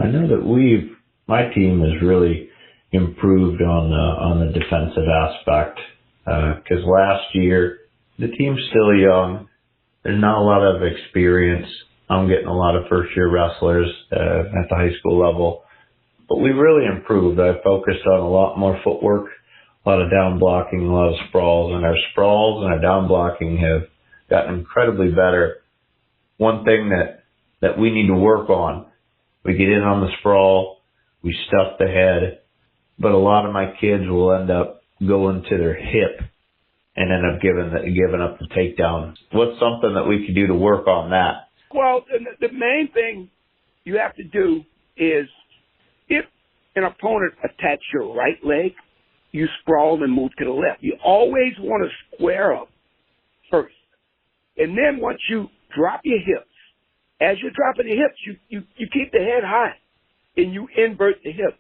I know that my team has really improved on the defensive aspect, because last year the team's still young. There's not a lot of experience. I'm getting a lot of first-year wrestlers at the high school level. But we've really improved. I've focused on a lot more footwork, a lot of down blocking, a lot of sprawls. And our sprawls and our down blocking have gotten incredibly better. One thing that we need to work on, we get in on the sprawl, we stuff the head, but a lot of my kids will end up going to their hip and end up giving up the takedown. What's something that we could do to work on that? Well, the main thing you have to do is, if an opponent attacks your right leg, you sprawl and move to the left. You always want to square up first. And then once you drop your hips, as you're dropping the hips, you keep the head high and you invert the hips.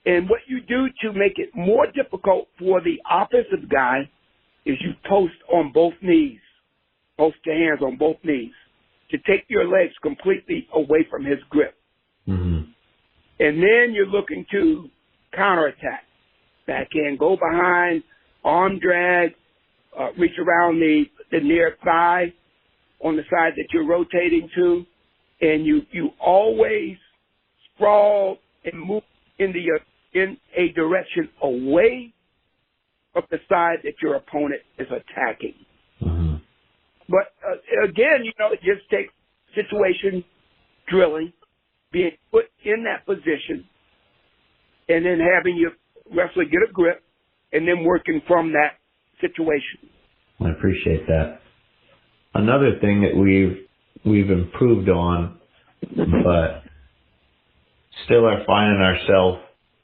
And what you do to make it more difficult for the offensive guy is you post on both knees, post your hands on both knees to take your legs completely away from his grip. Mm-hmm. And then you're looking to counterattack. Back in, go behind, arm drag, reach around the near thigh on the side that you're rotating to, and you always sprawl and move in a direction away from the side that your opponent is attacking. Mm-hmm. But again, it just takes situation drilling, being put in that position, and then having your wrestler get a grip, and then working from that situation. I appreciate that. Another thing that we've improved on, but still are finding ourselves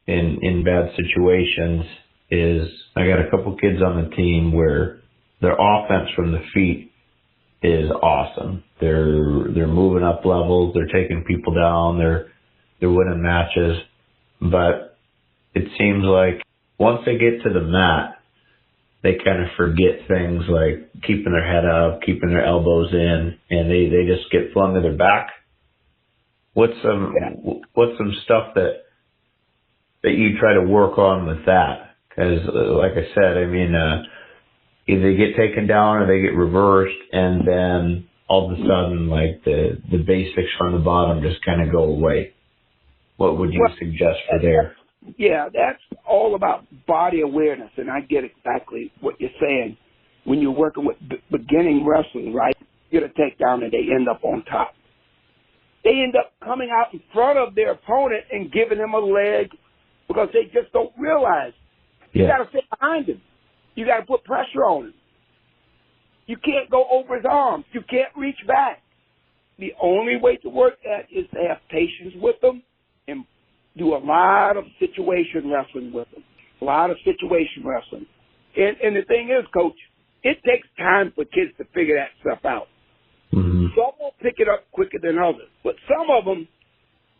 in bad situations, is I got a couple kids on the team where their offense from the feet is awesome. They're moving up levels, they're taking people down, they're winning matches, but it seems like once they get to the mat, they kind of forget things like keeping their head up, keeping their elbows in, and they just get flung to their back. What's some stuff that you try to work on with that? Because like I said, I mean, either they get taken down or they get reversed, and then all of a sudden, like the basics from the bottom just kind of go away. What would you suggest for there? Yeah, that's all about body awareness, and I get exactly what you're saying. When you're working with beginning wrestling, right, you get a takedown and they end up on top. They end up coming out in front of their opponent and giving him a leg because they just don't realize. You got to stay behind him. You got to put pressure on him. You can't go over his arms. You can't reach back. The only way to work that is to have patience with them and do a lot of situation wrestling with them. A lot of situation wrestling. And the thing is, Coach, it takes time for kids to figure that stuff out. Mm-hmm. Some will pick it up quicker than others. But some of them,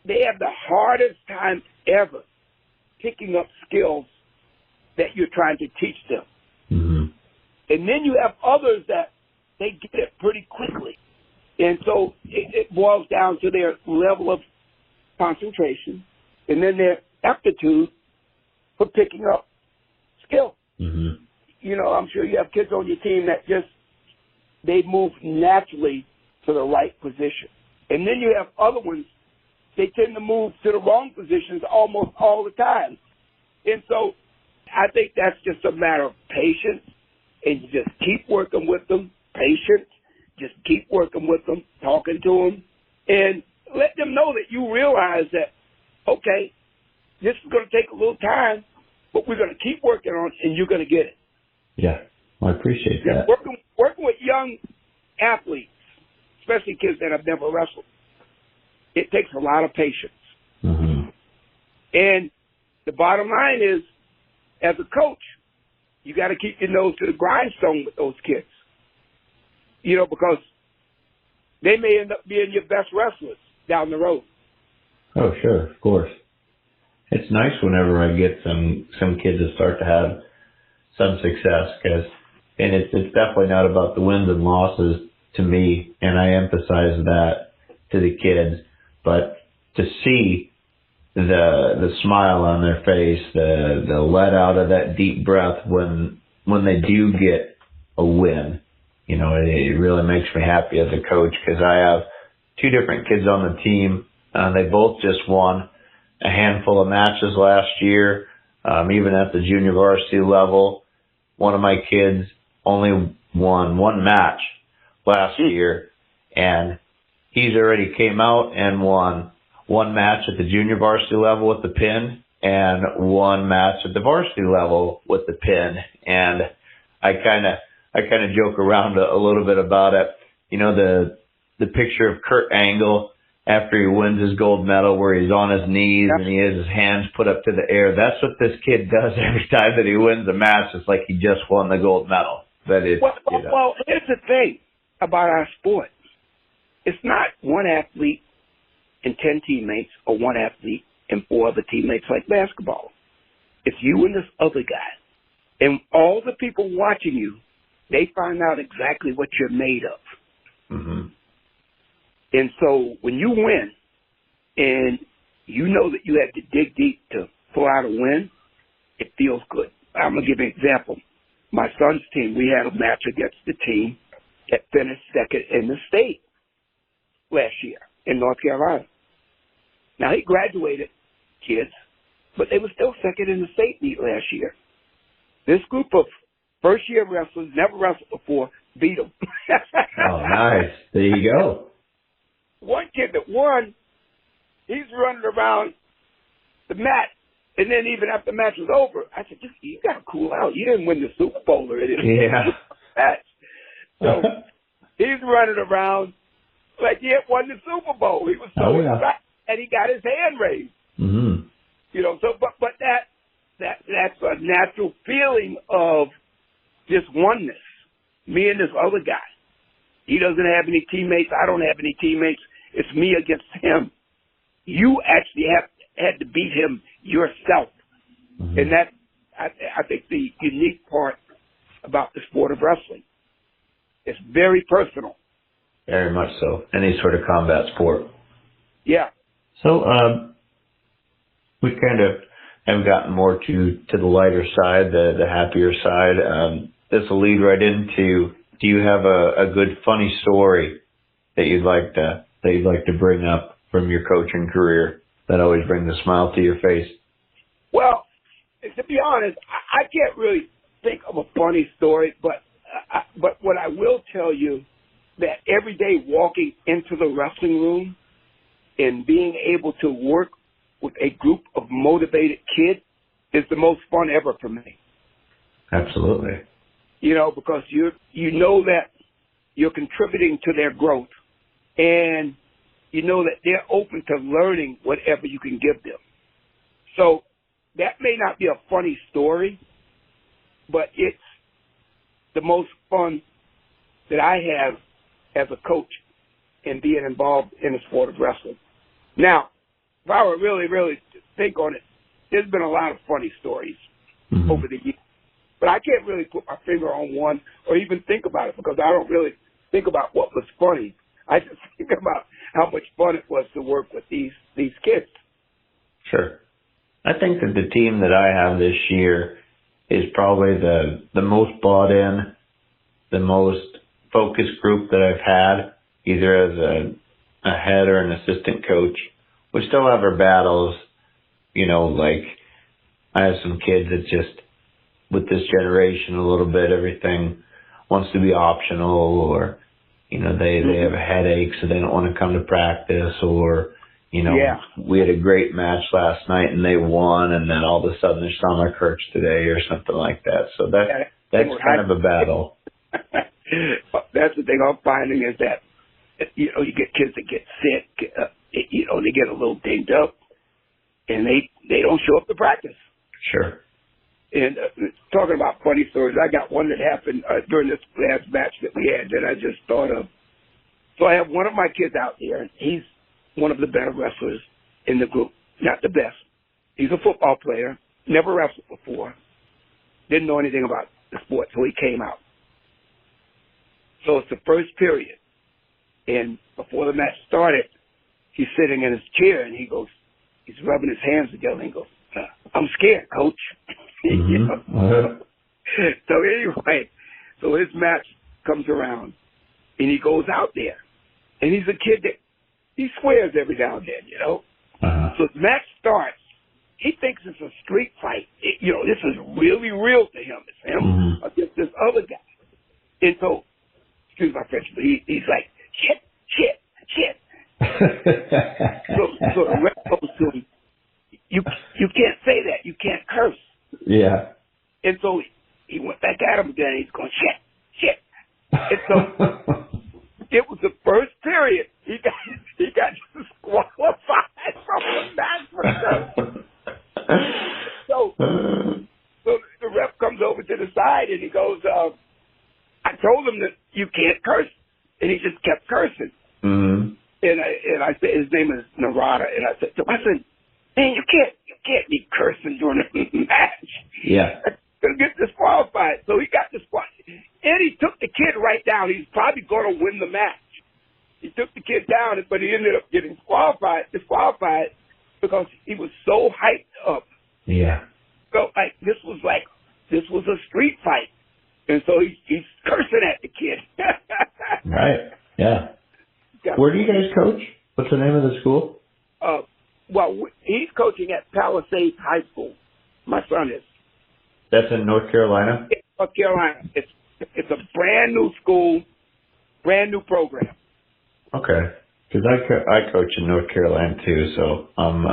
they have the hardest time ever picking up skills that you're trying to teach them. Mm-hmm. And then you have others that they get it pretty quickly. And so it boils down to their level of concentration and then their aptitude for picking up skill. Mm-hmm. You know, I'm sure you have kids on your team that just, they move naturally to the right position. And then you have other ones, they tend to move to the wrong positions almost all the time. And so I think that's just a matter of patience, and you just keep working with them, patience, just keep working with them, talking to them, and let them know that you realize that, okay, this is going to take a little time, but we're going to keep working on it, and you're going to get it. Yeah, I appreciate that. Working with young athletes, especially kids that have never wrestled, it takes a lot of patience. Mm-hmm. And the bottom line is, as a coach, you got to keep your nose to the grindstone with those kids. You know, because they may end up being your best wrestlers down the road. Oh, sure, of course. It's nice whenever I get some kids that start to have some success, and it's definitely not about the wins and losses to me, and I emphasize that to the kids, but to see the smile on their face, the let out of that deep breath when they do get a win, you know, it really makes me happy as a coach, because I have two different kids on the team. They both just won a handful of matches last year, even at the junior varsity level. One of my kids only won one match last year, and he's already came out and won one match at the junior varsity level with the pin and one match at the varsity level with the pin. And I kind of joke around a little bit about it. You know, the picture of Kurt Angle after he wins his gold medal, where he's on his knees and he has his hands put up to the air. That's what this kid does every time that he wins a match. It's like he just won the gold medal. But it's, well, here's the thing about our sport. It's not one athlete and 10 teammates, or one athlete and 4 other teammates like basketball. It's you and this other guy. And all the people watching you, they find out exactly what you're made of. Mm-hmm. And so when you win, and you know that you had to dig deep to pull out a win, it feels good. I'm going to give you an example. My son's team, we had a match against the team that finished second in the state last year in North Carolina. Now, he graduated, kids, but they were still second in the state meet last year. This group of first-year wrestlers, never wrestled before, beat them. Oh, nice. There you go. One kid that won, he's running around the mat, and then even after the match was over, I said, you got to cool out. You didn't win the Super Bowl or anything. Yeah. Match. So he's running around like he had won the Super Bowl. He was so excited, and he got his hand raised. Mm-hmm. You know, so but that's a natural feeling of just oneness. Me and this other guy. He doesn't have any teammates. I don't have any teammates. It's me against him. You actually had to beat him yourself. Mm-hmm. And that, I think, the unique part about the sport of wrestling. It's very personal. Very much so. Any sort of combat sport. Yeah. So we kind of have gotten more to the lighter side, the happier side. This will lead right into, do you have a good funny story that you'd like to bring up from your coaching career that always brings a smile to your face? Well, to be honest, I can't really think of a funny story, but what I will tell you, that every day walking into the wrestling room and being able to work with a group of motivated kids is the most fun ever for me. Absolutely. You know, because you know that you're contributing to their growth, and you know that they're open to learning whatever you can give them. So that may not be a funny story, but it's the most fun that I have as a coach in being involved in the sport of wrestling. Now, if I were really, really to think on it, there's been a lot of funny stories over the years. But I can't really put my finger on one or even think about it because I don't really think about what was funny. I just think about how much fun it was to work with these kids. Sure. I think that the team that I have this year is probably the most bought in, the most focused group that I've had, either as a head or an assistant coach. We still have our battles, you know, like I have some kids that just, with this generation a little bit, everything wants to be optional, or, you know, they have a headache so they don't want to come to practice, or, you know, we had a great match last night and they won, and then all of a sudden their stomach hurts today or something like that. So that's kind of a battle. That's the thing I'm finding is that, you know, you get kids that get sick, you know, they get a little dinged up, and they don't show up to practice. Sure. And talking about funny stories, I got one that happened during this last match that we had that I just thought of. So I have one of my kids out there, and he's one of the better wrestlers in the group. Not the best. He's a football player, never wrestled before, didn't know anything about the sport, so he came out. So it's the first period, and before the match started, he's sitting in his chair, and he's rubbing his hands together, and he goes, "I'm scared, Coach." You know? So anyway, so his match comes around, and he goes out there, and he's a kid that he swears every now and then, you know. So his match starts. He thinks it's a street fight. You know, this is really real to him. It's him against this other guy. And so, excuse my French, but he's like, shit. So the ref goes to him, you can't say that. You can't curse. Yeah. And so he went back at him again. He's going, shit. And so it was the first period. He got disqualified from the match for cursing. So the ref comes over to the side and he goes, I told him that you can't curse. And he just kept cursing. And I said, his name is Narada. And I said, man, you can't be cursing during the match. Yeah. Gonna get disqualified. So he got disqualified. And he took the kid right down. He's probably going to win the match. He took the kid down, but he ended up getting disqualified because he was so hyped up. Yeah. So this was a street fight. And so he's cursing at the kid. Right. Yeah. Where do you guys coach? What's the name of the school? Well, he's coaching at Palisades High School. My son is. That's in North Carolina? North Carolina. It's a brand new school, brand new program. Okay. Because I coach in North Carolina too, so I'm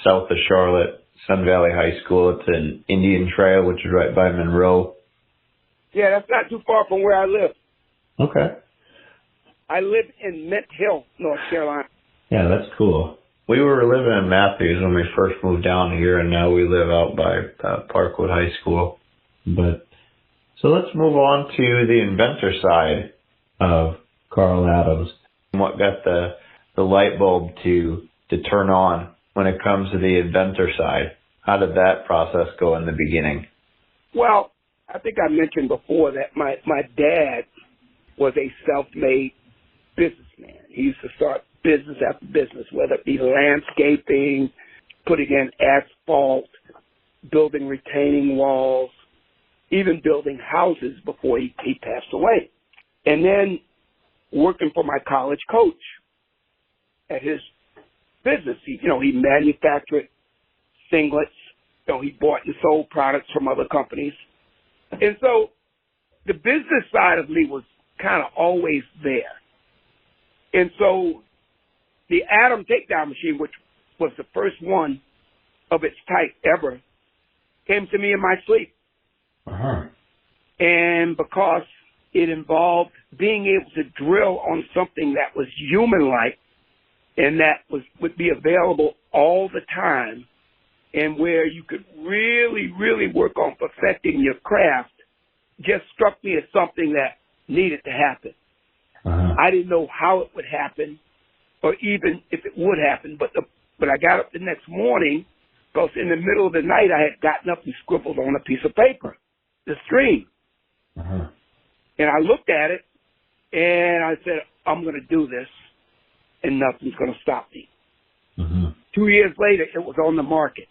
south of Charlotte, Sun Valley High School. It's in Indian Trail, which is right by Monroe. Yeah, that's not too far from where I live. Okay. I live in Mint Hill, North Carolina. Yeah, that's cool. We were living in Matthews when we first moved down here, and now we live out by Parkwood High School. So let's move on to the inventor side of Carl Adams. What got the light bulb to turn on when it comes to the inventor side? How did that process go in the beginning? Well, I think I mentioned before that my dad was a self-made businessman. He used to start business after business, whether it be landscaping, putting in asphalt, building retaining walls, even building houses before he passed away. And then working for my college coach at his business. He manufactured singlets. He bought and sold products from other companies. And so the business side of me was kind of always there. And so the Atom takedown machine, which was the first one of its type ever, came to me in my sleep. And because it involved being able to drill on something that was human-like and that would be available all the time, and where you could really, really work on perfecting your craft just struck me as something that needed to happen. I didn't know how it would happen or even if it would happen, but I got up the next morning because in the middle of the night I had gotten up and scribbled on a piece of paper, the stream. And I looked at it and I said, I'm going to do this and nothing's going to stop me. 2 years later, it was on the market.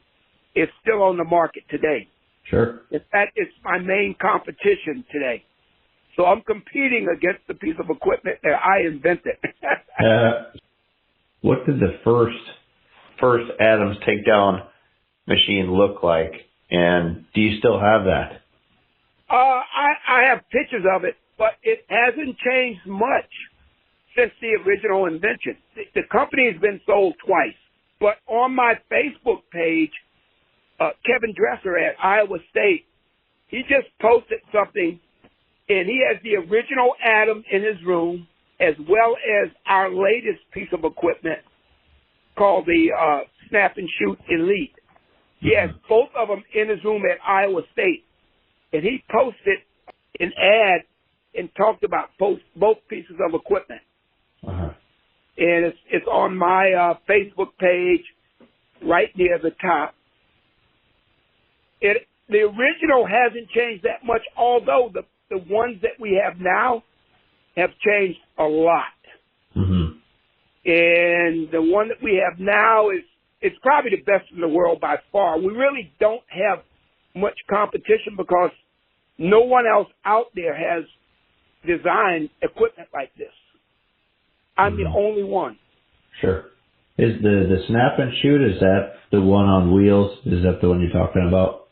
It's still on the market today. Sure. In fact, it's my main competition today. So I'm competing against the piece of equipment that I invented. What did the first Adams takedown machine look like? And do you still have that? I have pictures of it, but it hasn't changed much since the original invention. The company has been sold twice. But on my Facebook page, Kevin Dresser at Iowa State, he just posted something, and he has the original Adam in his room, as well as our latest piece of equipment called the Snap and Shoot Elite. He has both of them in his room at Iowa State, and he posted an ad and talked about both pieces of equipment. And it's on my Facebook page right near the top. The original hasn't changed that much, although the ones that we have now have changed a lot. And the one that we have now it's probably the best in the world by far. We really don't have much competition because no one else out there has designed equipment like this. I'm the only one. Sure. Is the Snap and Shoot, is that the one on wheels? Is that the one you're talking about?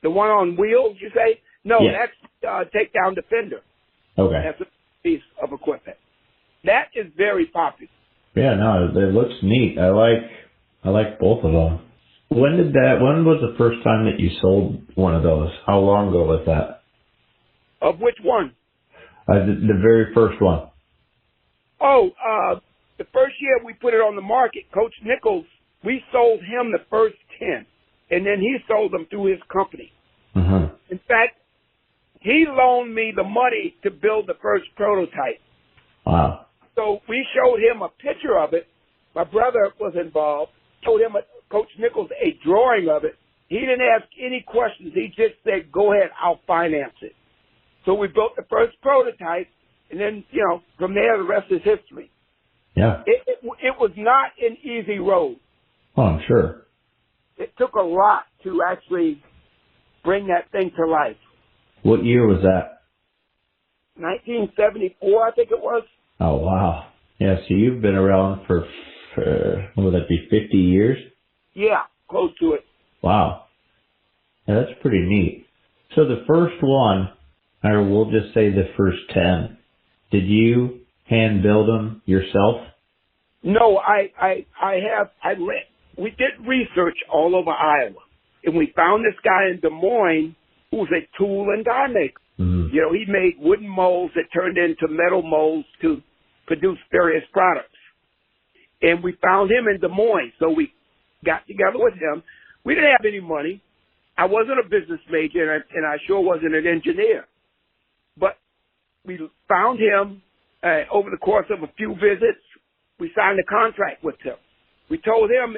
The one on wheels, you say? No, Yeah. that's Takedown Defender. Okay. That's a piece of equipment. That is very popular. Yeah, no, it looks neat. I like both of them. When was the first time that you sold one of those? How long ago was that? Of which one? The very first one. The first year we put it on the market, Coach Nichols, we sold him the first 10, and then he sold them through his company. In fact, he loaned me the money to build the first prototype. Wow. So we showed him a picture of it. My brother was involved. Showed him, Coach Nichols, a drawing of it. He didn't ask any questions. He just said, go ahead, I'll finance it. So we built the first prototype, and then, from there, the rest is history. Yeah. It was not an easy road. Oh, I'm sure. It took a lot to actually bring that thing to life. What year was that? 1974, I think it was. Oh, wow. Yeah, so you've been around for what would that be, 50 years? Yeah, close to it. Wow. Yeah, that's pretty neat. So the first one, or we'll just say the first 10, did you hand build them yourself? No, we did research all over Iowa, and we found this guy in Des Moines who was a tool and die maker. He made wooden molds that turned into metal molds to produce various products. And we found him in Des Moines, so we got together with him. We didn't have any money. I wasn't a business major, and I sure wasn't an engineer. But we found him over the course of a few visits. We signed a contract with him. We told him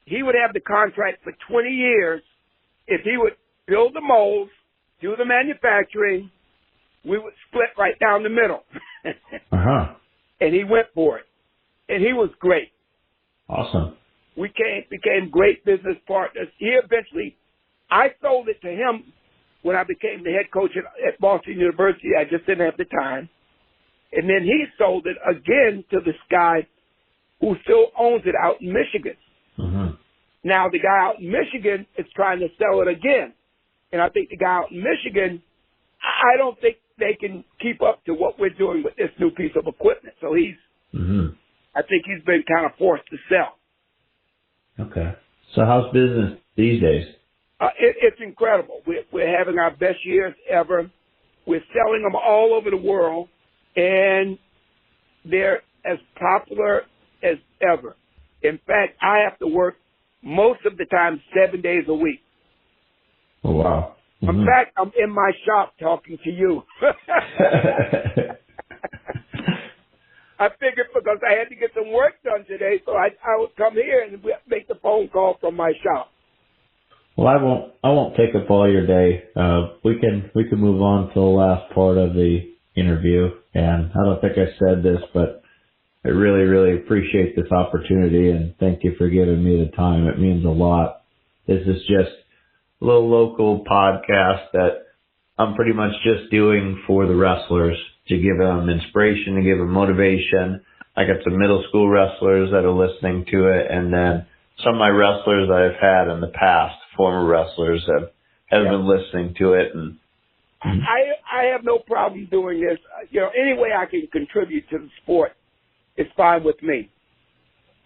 he would have the contract for 20 years if he would build the molds, do the manufacturing. We would split right down the middle. And he went for it. And he was great. Awesome. We became great business partners. I sold it to him when I became the head coach at Boston University. I just didn't have the time. And then he sold it again to this guy who still owns it out in Michigan. Now the guy out in Michigan is trying to sell it again. And I think the guy out in Michigan, I don't think they can keep up to what we're doing with this new piece of equipment. So I think he's been kind of forced to sell. Okay. So how's business these days? It's incredible. We're having our best years ever. We're selling them all over the world, and they're as popular as ever. In fact, I have to work most of the time 7 days a week. Oh, wow. In fact, I'm in my shop talking to you. I figured because I had to get some work done today, so I would come here and make the phone call from my shop. Well, I won't take up all your day. We can move on to the last part of the interview. And I don't think I said this, but I really, really appreciate this opportunity, and thank you for giving me the time. It means a lot. This is just a little local podcast that I'm pretty much just doing for the wrestlers to give them inspiration, to give them motivation. I got some middle school wrestlers that are listening to it, and then some of my wrestlers that I've had in the past, former wrestlers that have been listening to it. And I have no problem doing this. Any way I can contribute to the sport is fine with me.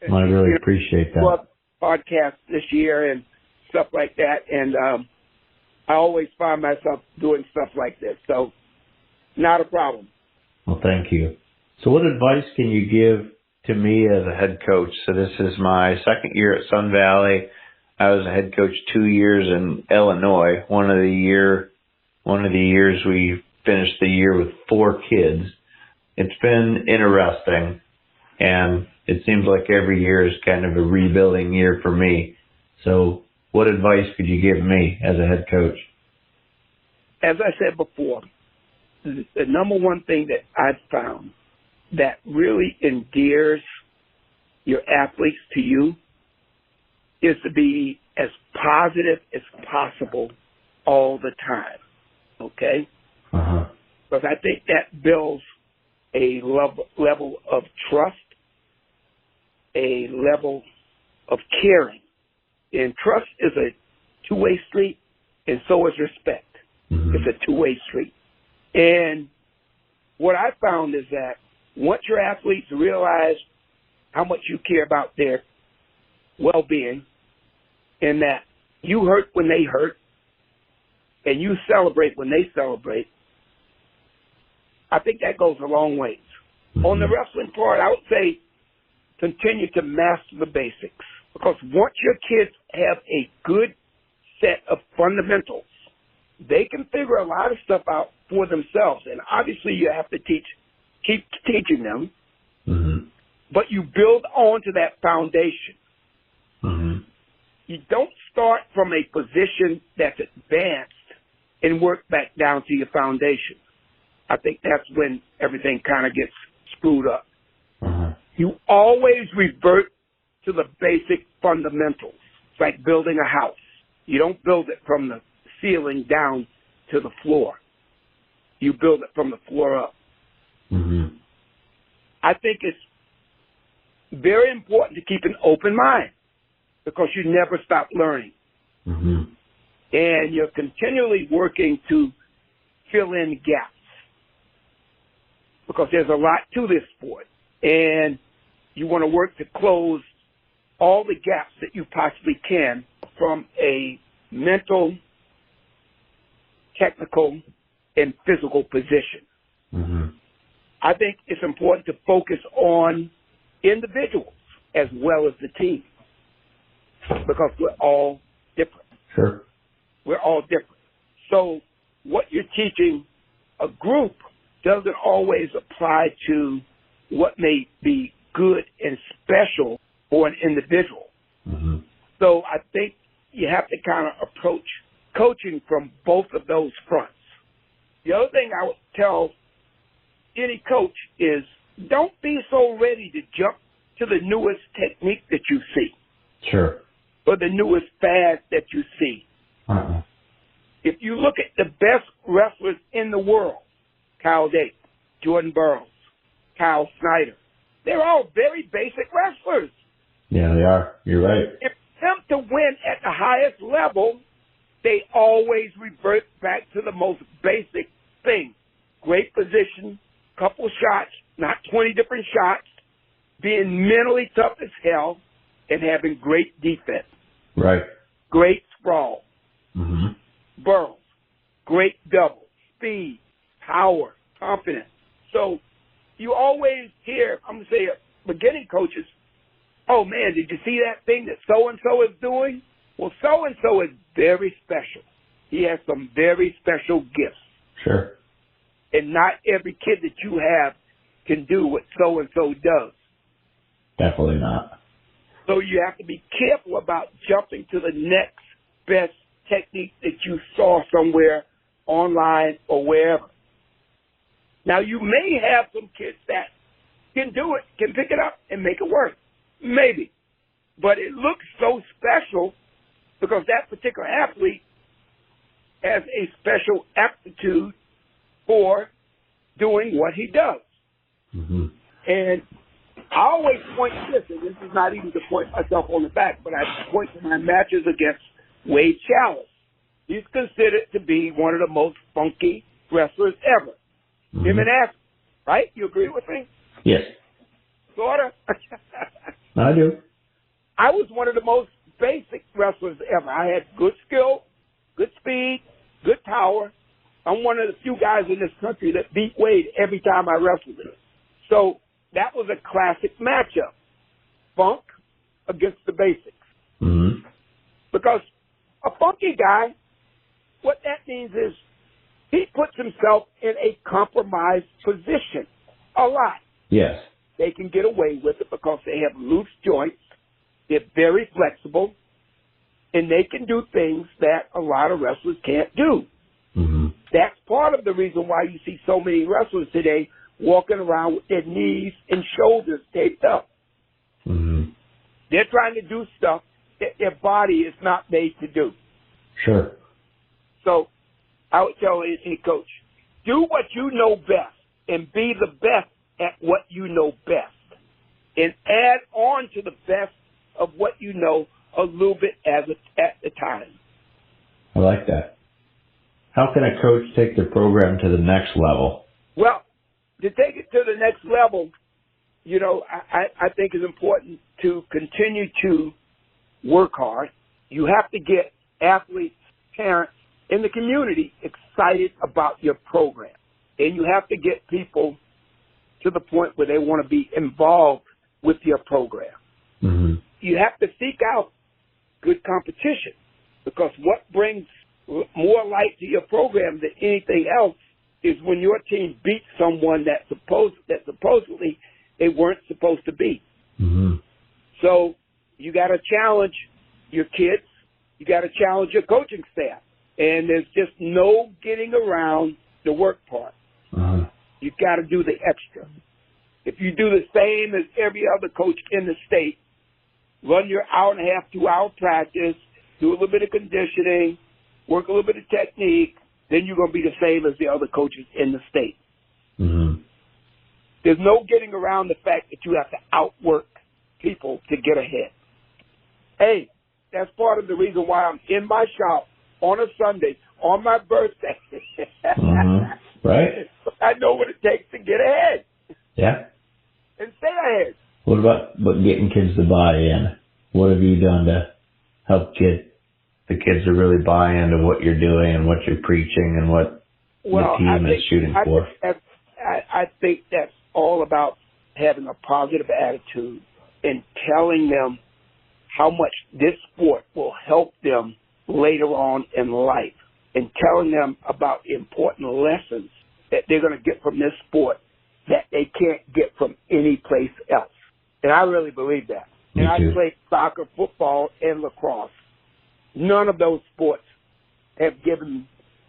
I really appreciate that. Podcast this year and stuff like that, and I always find myself doing stuff like this, so not a problem. Well, thank you. So what advice can you give to me as a head coach? So this is my second year at Sun Valley. I was a head coach 2 years in Illinois. One of the years we finished the year with 4 kids. It's been interesting, and it seems like every year is kind of a rebuilding year for me. So what advice could you give me as a head coach? As I said before, the number one thing that I've found that really endears your athletes to you is to be as positive as possible all the time, okay? Uh-huh. Because I think that builds a level of trust, a level of caring. And trust is a two-way street, and so is respect. Mm-hmm. It's a two-way street. And what I found is that once your athletes realize how much you care about their well-being, and that you hurt when they hurt, and you celebrate when they celebrate, I think that goes a long ways. Mm-hmm. On the wrestling part, I would say continue to master the basics. Because once your kids have a good set of fundamentals, they can figure a lot of stuff out for themselves. And obviously you have to keep teaching them, mm-hmm. but you build onto that foundation. Mm-hmm. You don't start from a position that's advanced and work back down to your foundation. I think that's when everything kind of gets screwed up. Mm-hmm. You always revert to the basic fundamentals. It's like building a house. You don't build it from the ceiling down to the floor. You build it from the floor up. Mm-hmm. I think it's very important to keep an open mind because you never stop learning. Mm-hmm. And you're continually working to fill in gaps because there's a lot to this sport. And you want to work to close all the gaps that you possibly can from a mental, technical, and physical position. Mm-hmm. I think it's important to focus on individuals as well as the team because we're all different. Sure. We're all different. So what you're teaching a group doesn't always apply to what may be good and special for an individual. Mm-hmm. So I think you have to kind of approach coaching from both of those fronts. The other thing I would tell any coach is don't be so ready to jump to the newest technique that you see. Sure. Or the newest fad that you see. Uh-huh. If you look at the best wrestlers in the world, Kyle Dake, Jordan Burroughs, Kyle Snyder, they're all very basic wrestlers. Yeah, they are. You're right. If them to win at the highest level, they always revert back to the most basic thing. Great position, couple shots, not 20 different shots, being mentally tough as hell, and having great defense. Right. Great sprawl. Mm-hmm. Burroughs, great double, speed, power, confidence. So you always hear, I'm going to say, beginning coaches oh man, did you see that thing that so-and-so is doing? Well, so-and-so is very special. He has some very special gifts. Sure. And not every kid that you have can do what so-and-so does. Definitely not. So you have to be careful about jumping to the next best technique that you saw somewhere online or wherever. Now, you may have some kids that can do it, can pick it up and make it work. Maybe. But it looks so special because that particular athlete has a special aptitude for doing what he does. Mm-hmm. And I always point to this, and this is not even to point myself on the back, but I point to my matches against Wade Chalice. He's considered to be one of the most funky wrestlers ever. Mm-hmm. Him and Ash, right? You agree with me? Yes. Sort of. I do. I was one of the most basic wrestlers ever. I had good skill, good speed, good power. I'm one of the few guys in this country that beat Wade every time I wrestled him. So that was a classic matchup. Funk against the basics. Mm-hmm. Because a funky guy, what that means is he puts himself in a compromised position a lot. Yes. They can get away with it because they have loose joints. They're very flexible. And they can do things that a lot of wrestlers can't do. Mm-hmm. That's part of the reason why you see so many wrestlers today walking around with their knees and shoulders taped up. Mm-hmm. They're trying to do stuff that their body is not made to do. Sure. So I would tell any coach, do what you know best and be the best at what you know best. And add on to the best of what you know a little bit at the time. I like that. How can a coach take their program to the next level? Well, to take it to the next level, you know, I think it's important to continue to work hard. You have to get athletes, parents, in the community excited about your program. And you have to get people to the point where they want to be involved with your program. Mm-hmm. You have to seek out good competition, because what brings more light to your program than anything else is when your team beats someone that supposedly they weren't supposed to beat. Mm-hmm. So you got to challenge your kids. You got to challenge your coaching staff. And there's just no getting around the work part. Uh-huh. You've got to do the extra. If you do the same as every other coach in the state, run your hour and a half, 2 hour practice, do a little bit of conditioning, work a little bit of technique, then you're going to be the same as the other coaches in the state. Mm-hmm. There's no getting around the fact that you have to outwork people to get ahead. Hey, that's part of the reason why I'm in my shop on a Sunday, on my birthday. Mm-hmm. Right. I know what it takes to get ahead. Yeah. And stay ahead. What about getting kids to buy in? What have you done to help get the kids to really buy into what you're doing and what you're preaching and what the team is shooting for? I think that's all about having a positive attitude and telling them how much this sport will help them later on in life, and telling them about important lessons that they're going to get from this sport that they can't get from any place else. And I really believe that. Me And I too. played soccer, football, and lacrosse. None of those sports have given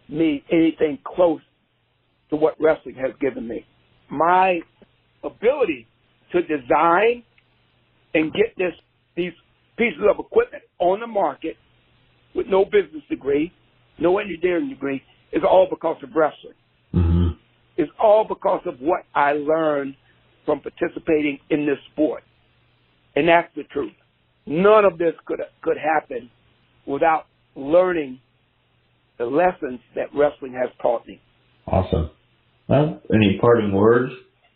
me anything close to what wrestling has given me. My ability to design and get these pieces of equipment on the market with no business degree, no engineering degree, is all because of wrestling. Mm-hmm. It's all because of what I learned from participating in this sport. And that's the truth. None of this could happen without learning the lessons that wrestling has taught me. Awesome. Well, any parting words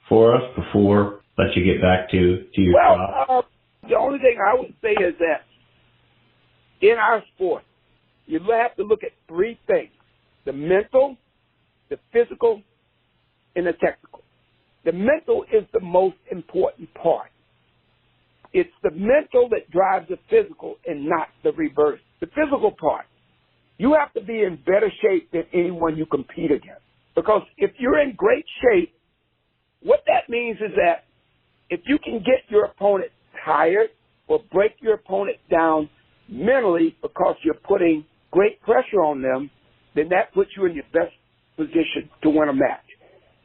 for us before let you get back to your job? The only thing I would say is that in our sport, you have to look at three things: the mental, the physical, and the technical. The mental is the most important part. It's the mental that drives the physical and not the reverse. The physical part, you have to be in better shape than anyone you compete against. Because if you're in great shape, what that means is that if you can get your opponent tired or break your opponent down mentally because you're putting great pressure on them, then that puts you in your best position to win a match.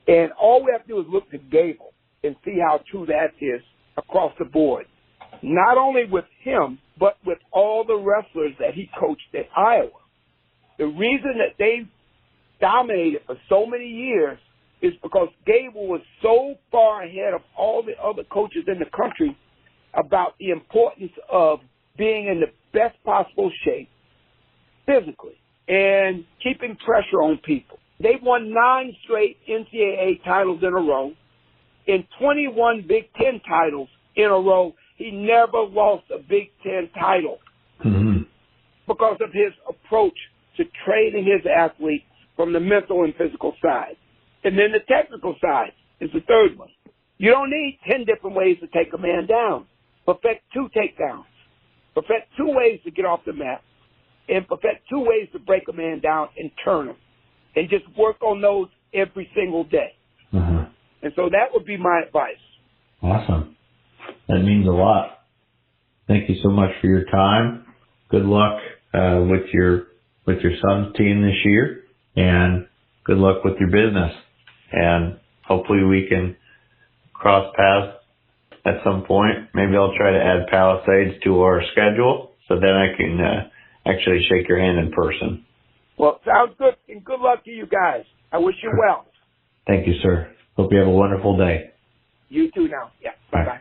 And all we have to do is look to Gable and see how true that is across the board. Not only with him, but with all the wrestlers that he coached at Iowa. The reason that they dominated for so many years is because Gable was so far ahead of all the other coaches in the country about the importance of being in the best possible shape physically and keeping pressure on people. They've won 9 straight NCAA titles in a row. In 21 Big Ten titles in a row, he never lost a Big Ten title because of his approach to training his athletes from the mental and physical side. And then the technical side is the third one. You don't need 10 different ways to take a man down. Perfect 2 takedowns. Perfect 2 ways to get off the mat. And perfect 2 ways to break a man down and turn him. And just work on those every single day. And so that would be my advice. Awesome. That means a lot. Thank you so much for your time. Good luck with your son's team this year, and good luck with your business. And hopefully we can cross paths at some point. Maybe I'll try to add Palisades to our schedule so then I can actually shake your hand in person. Well, sounds good, and good luck to you guys. I wish you well. Thank you, sir. Hope you have a wonderful day. You too now. Yeah. Bye-bye.